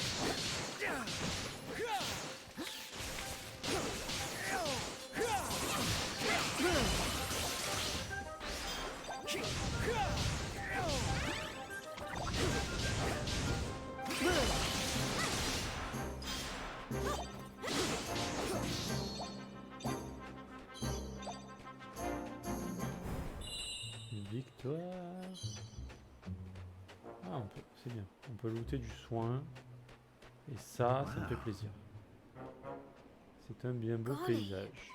Une victoire. Ah, on peut, c'est bien. On peut looter du soin. Et ça, ça me fait plaisir. C'est un bien beau paysage.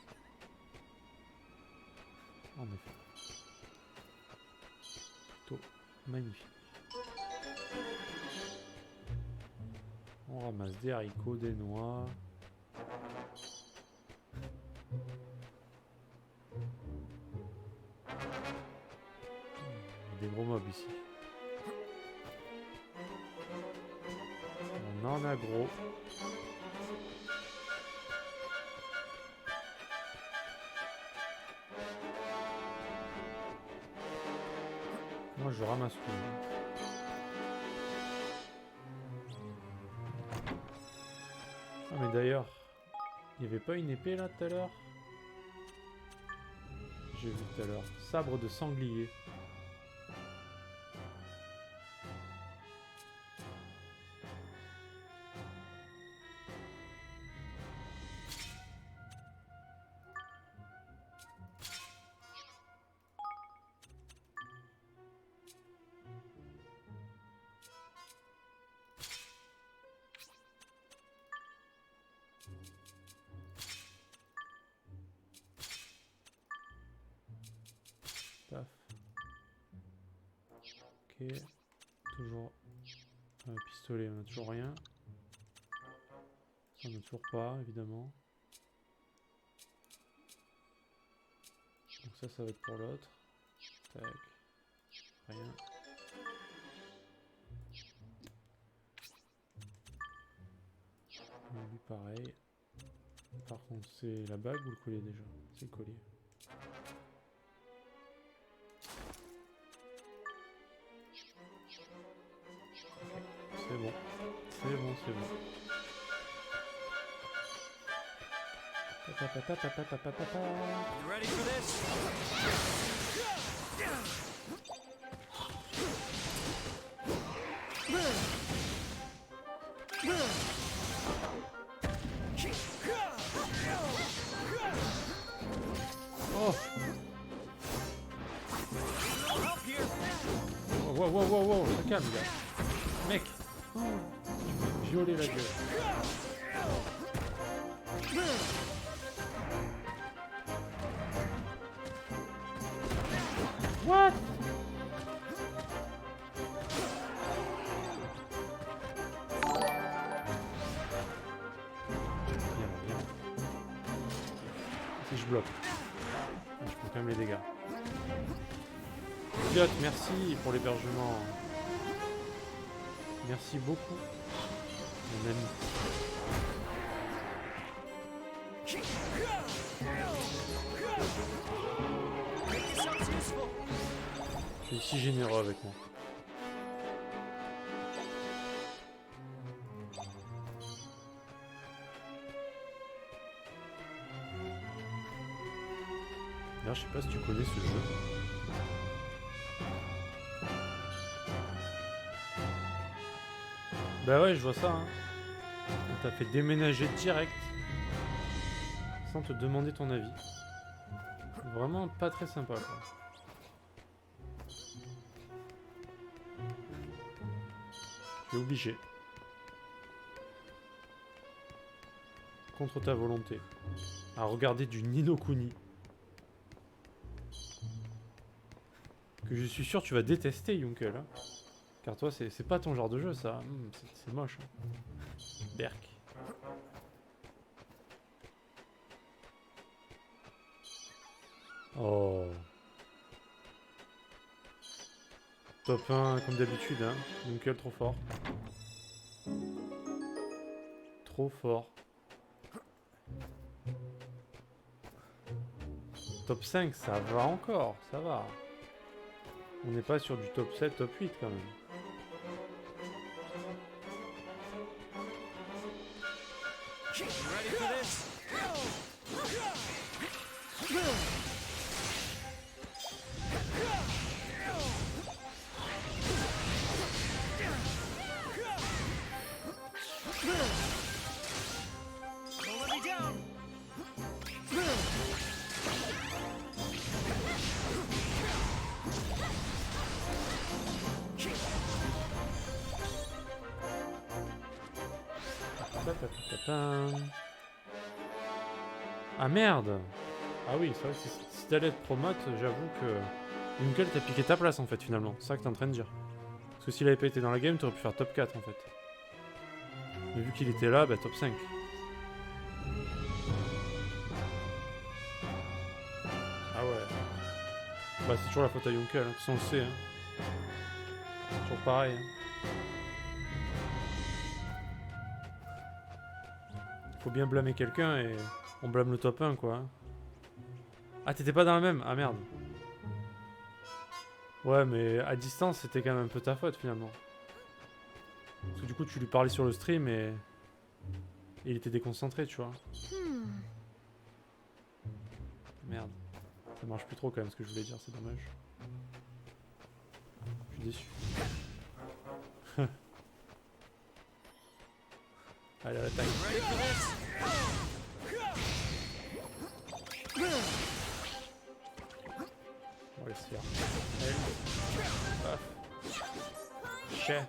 En effet. Plutôt magnifique. On ramasse des haricots, des noix. Des gros mobs ici. On en a gros. Moi je ramasse tout. Ah mais d'ailleurs, il n'y avait pas une épée là tout à l'heure? J'ai vu tout à l'heure. Sabre de sanglier. Paf. Ok. Toujours un pistolet, on a toujours rien. Ça, on n'a toujours pas, évidemment. Donc ça va être pour l'autre. Tac. Rien. Et lui pareil. Par contre c'est la bague ou le collier déjà? C'est le collier. C'est bon. C'est bon, c'est bon. You ready for this? Oh! Help here. Wow, wow, wow, wow, ça calme, gars. Mec! Oh, tu m'as violé la gueule. What? Viens, viens. Si je bloque. Je prends quand même les dégâts. Pilote, merci pour l'hébergement. Merci beaucoup, mon ami. Tu es si généreux avec moi. D'ailleurs, je sais pas si tu connais ce jeu. Bah ouais, je vois ça. Hein. On t'a fait déménager direct. Sans te demander ton avis. Vraiment pas très sympa quoi. Tu es obligé. Contre ta volonté. À regarder du Ni no Kuni. Que je suis sûr tu vas détester, Yunkel. Hein. Car toi, c'est pas ton genre de jeu, ça. C'est moche. Hein. Berk. Oh. Top 1, comme d'habitude, hein. Yunkel, trop fort. Trop fort. Top 5, ça va encore, ça va. On n'est pas sur du top 7, top 8 quand même. Ready for this? Don't let me down. Ah merde! Ah oui, c'est vrai que si t'allais être promote, j'avoue que Yunkel t'a piqué ta place en fait finalement. C'est ça que t'es en train de dire. Parce que s'il avait pas été dans la game, t'aurais pu faire top 4 en fait. Mais vu qu'il était là, bah top 5. Ah ouais. Bah c'est toujours la faute à Yunkel, hein. Ça on le sait. Hein. Toujours pareil. Hein. Faut bien blâmer quelqu'un et on blâme le top 1 quoi. Ah t'étais pas dans la même? Ah merde. Ouais mais à distance c'était quand même un peu ta faute finalement. Parce que du coup tu lui parlais sur le stream et il était déconcentré tu vois. Merde. Ça marche plus trop quand même ce que je voulais dire, c'est dommage. Je suis déçu. Allez à l'attaque. On va laisser faire. Paf. Chais.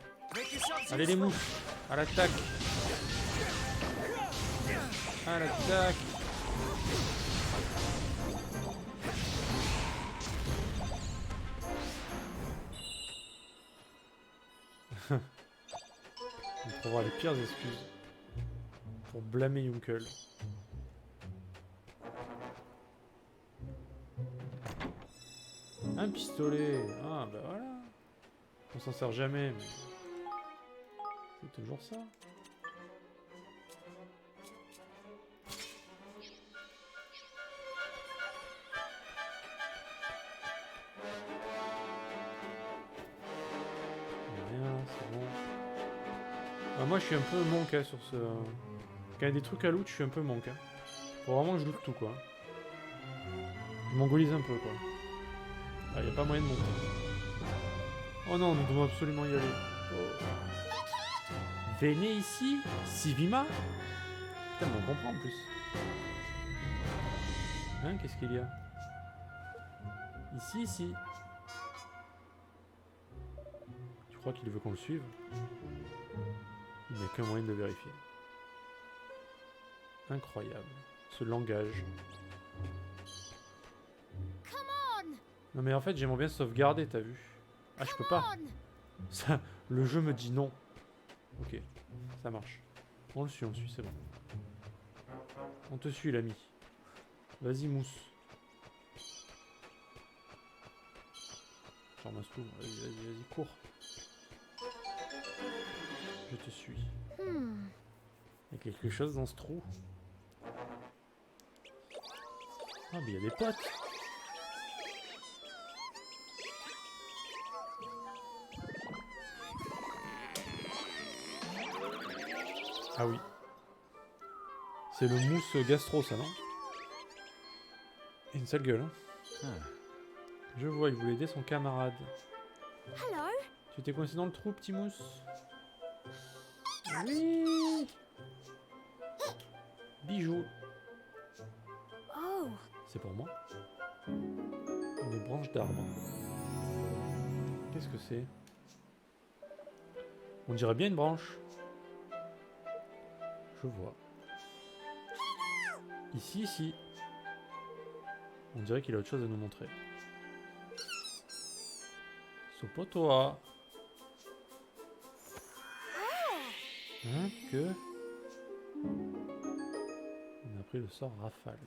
Allez les mouches. À l'attaque. À l'attaque. On trouvera les pires excuses pour blâmer Yunkel. Un pistolet. Ah bah voilà. On s'en sert jamais, mais c'est toujours ça. Rien, c'est bon. Bah, moi je suis un peu monk hein, sur ce... Quand il y a des trucs à loot, je suis un peu monk. Hein. Faut vraiment que je loot tout quoi. Je mongolise un peu quoi. Ah, y a pas moyen de monter. Oh non, nous devons absolument y aller. Oh. Venez ici, Sivima. Putain, mais on comprend en plus. Hein, qu'est-ce qu'il y a? Ici. Tu crois qu'il veut qu'on le suive? Il n'y a qu'un moyen de le vérifier. Incroyable. Ce langage. Non mais en fait j'aimerais bien sauvegarder, t'as vu? Ah je peux pas. Ça, le jeu me dit non. Ok, ça marche. On le suit, c'est bon. On te suit l'ami. Vas-y mousse. Je ramasse tout. Vas-y, cours. je te suis. Hmm. Il y a quelque chose dans ce trou. Ah, mais il y a des potes. Ah oui. C'est le mousse gastro, ça, non? Et une sale gueule, hein. Ah. Je vois, il voulait aider son camarade. Hello. Tu t'es coincé dans le trou, petit mousse? Oui. Bijou. Oh, C'est pour moi. Une branche d'arbre. Qu'est-ce que c'est? On dirait bien une branche. Je vois. Ici, ici. On dirait qu'il a autre chose à nous montrer. Sopotoa. Hein, que? On a pris le sort rafale.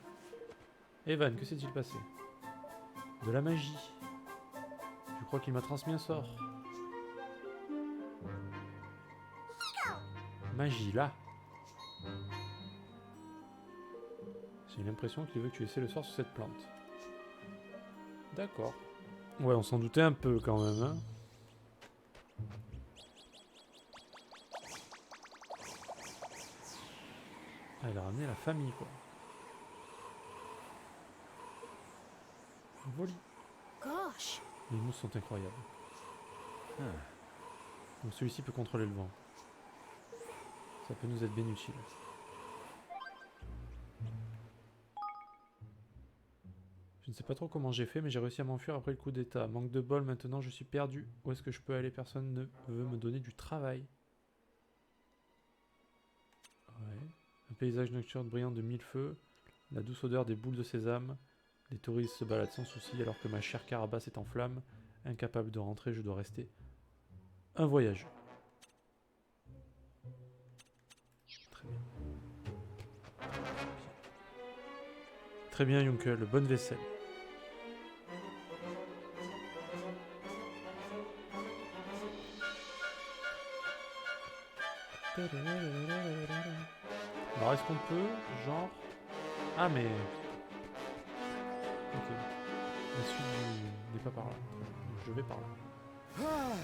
Evan, que s'est-il passé? De la magie. Je crois qu'il m'a transmis un sort. Magie, là. J'ai l'impression qu'il veut que tu essaies le sort sur cette plante. D'accord. Ouais, on s'en doutait un peu quand même, hein. Ah, elle a ramené la famille, quoi. Voli. gosh. Les mousses sont incroyables. Ah. Donc celui-ci peut contrôler le vent. Ça peut nous être bien utile. Je ne sais pas trop comment j'ai fait, mais j'ai réussi à m'enfuir après le coup d'état. Manque de bol, maintenant je suis perdu. Où est-ce que je peux aller? Personne ne veut me donner du travail. Ouais. Un paysage nocturne brillant de mille feux. La douce odeur des boules de sésame. Les touristes se baladent sans souci alors que ma chère carapace est en flammes. Incapable de rentrer, je dois rester un voyageur. Très bien. Très bien, Yunkel, bonne vaisselle. Alors, est-ce qu'on peut, genre... Ah, mais... Ok. La suite du... n'est pas par là. Je vais par là. Ah.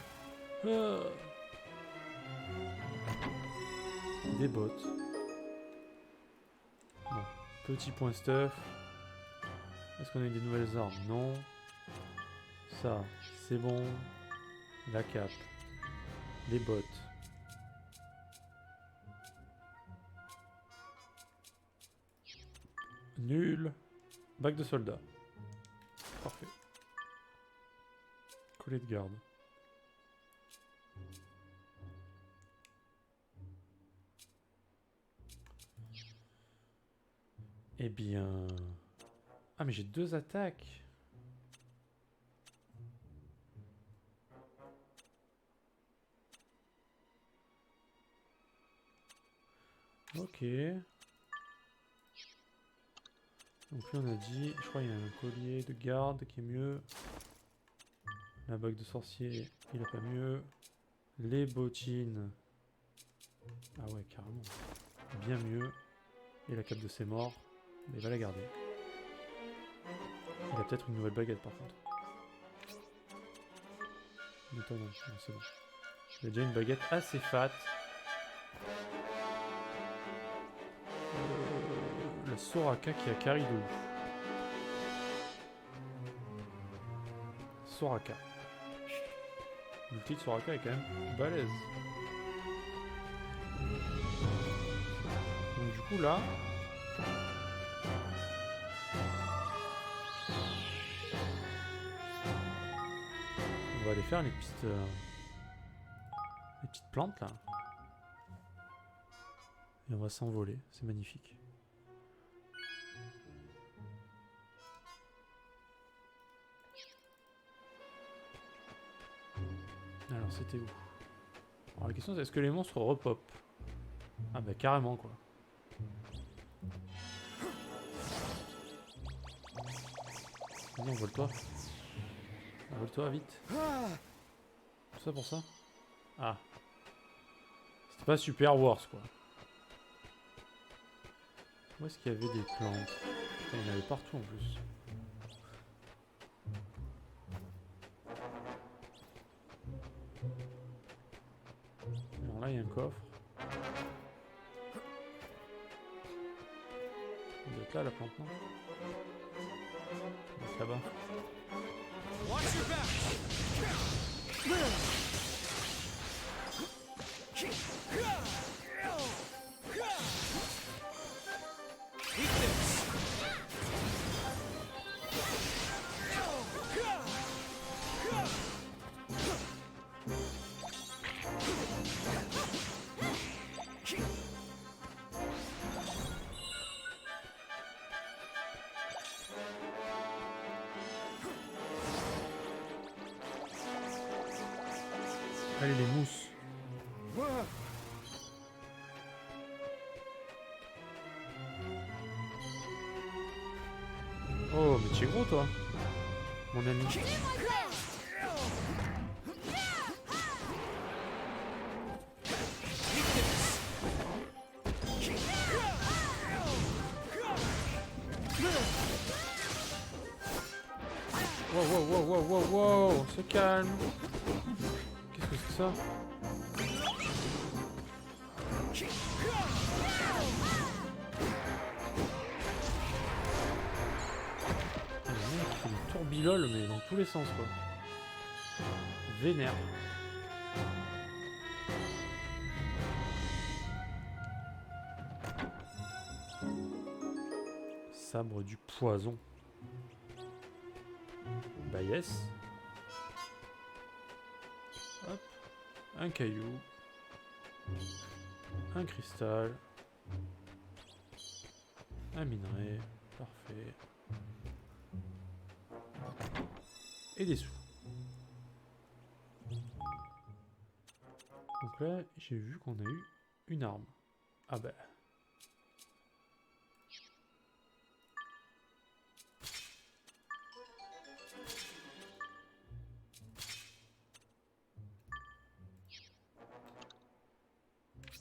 Des bottes. Bon. Petit point stuff. Est-ce qu'on a eu des nouvelles armes? Non. Ça, c'est bon. La cape. Les bottes. Nul. Bac de soldat. Parfait. Collet de garde. Eh bien... Ah mais j'ai 2 attaques. Ok. Donc lui on a dit, je crois qu'il y a un collier de garde qui est mieux. La bague de sorcier, il a pas mieux. Les bottines. Ah ouais, carrément. Bien mieux. Et la cape de ses morts. Mais il va la garder. Il a peut-être une nouvelle baguette par contre. Non, c'est bon. Il a déjà une baguette assez fat. La Soraka qui a carry de ouf. Soraka. L'ulti de Soraka est quand même balèze. Donc du coup là... on va aller faire les petites plantes là. Et on va s'envoler, c'est magnifique. Alors c'était où? Alors la question c'est est-ce que les monstres repop? Ah bah carrément quoi. Vas-y envole-toi. Envole-toi vite. Tout ça pour ça? Ah. C'était C'est pas Super Wars quoi. Où est-ce qu'il y avait des plantes? Putain, il y en avait partout en plus. Alors là il y a un coffre. Il doit être là la plante, non? Il doit être là-bas. Watch your back! Eat this! Allez les mousses. Oh mais tu es gros toi, mon ami. Wow wow wow wow wow wow, on se calme. Qu'est-ce que c'est que ça? Le mec il fait des tourbiloles mais dans tous les sens quoi. Vénère. Sabre du poison. Bah yes. Hop. Un caillou. Un cristal. Un minerai. Parfait. Et des sous. Donc là, j'ai vu qu'on a eu une arme. Ah bah.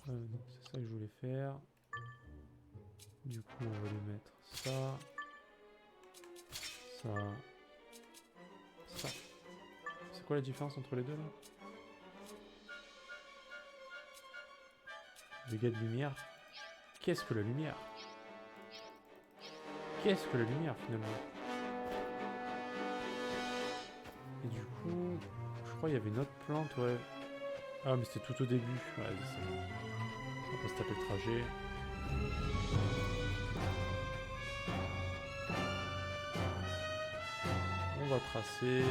Non, c'est ça que je voulais faire. Du coup, on va lui mettre ça. Ça. Ça. C'est quoi la différence entre les deux là? Dégâts de lumière. Qu'est-ce que la lumière? Qu'est-ce que la lumière finalement? Et du coup, je crois qu'il y avait une autre plante, ouais. Ah mais c'était tout au début. Ouais, on va se taper le trajet. On va tracer.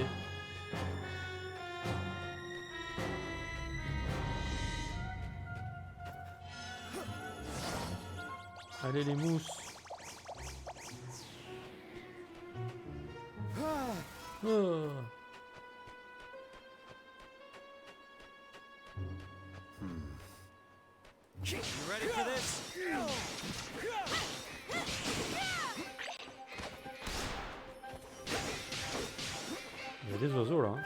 Allez les mousses. Oh. You ready for this? Il y a des oiseaux là. Hein.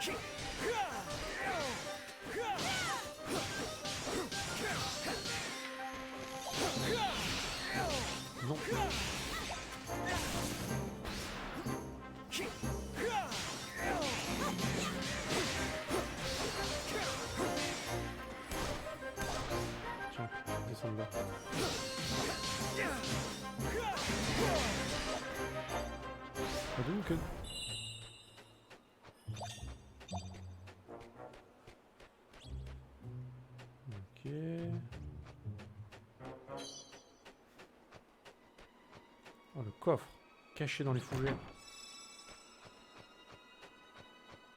Non. Tiens, descends là. Hadouken. Ok. Oh, le coffre caché dans les fougères.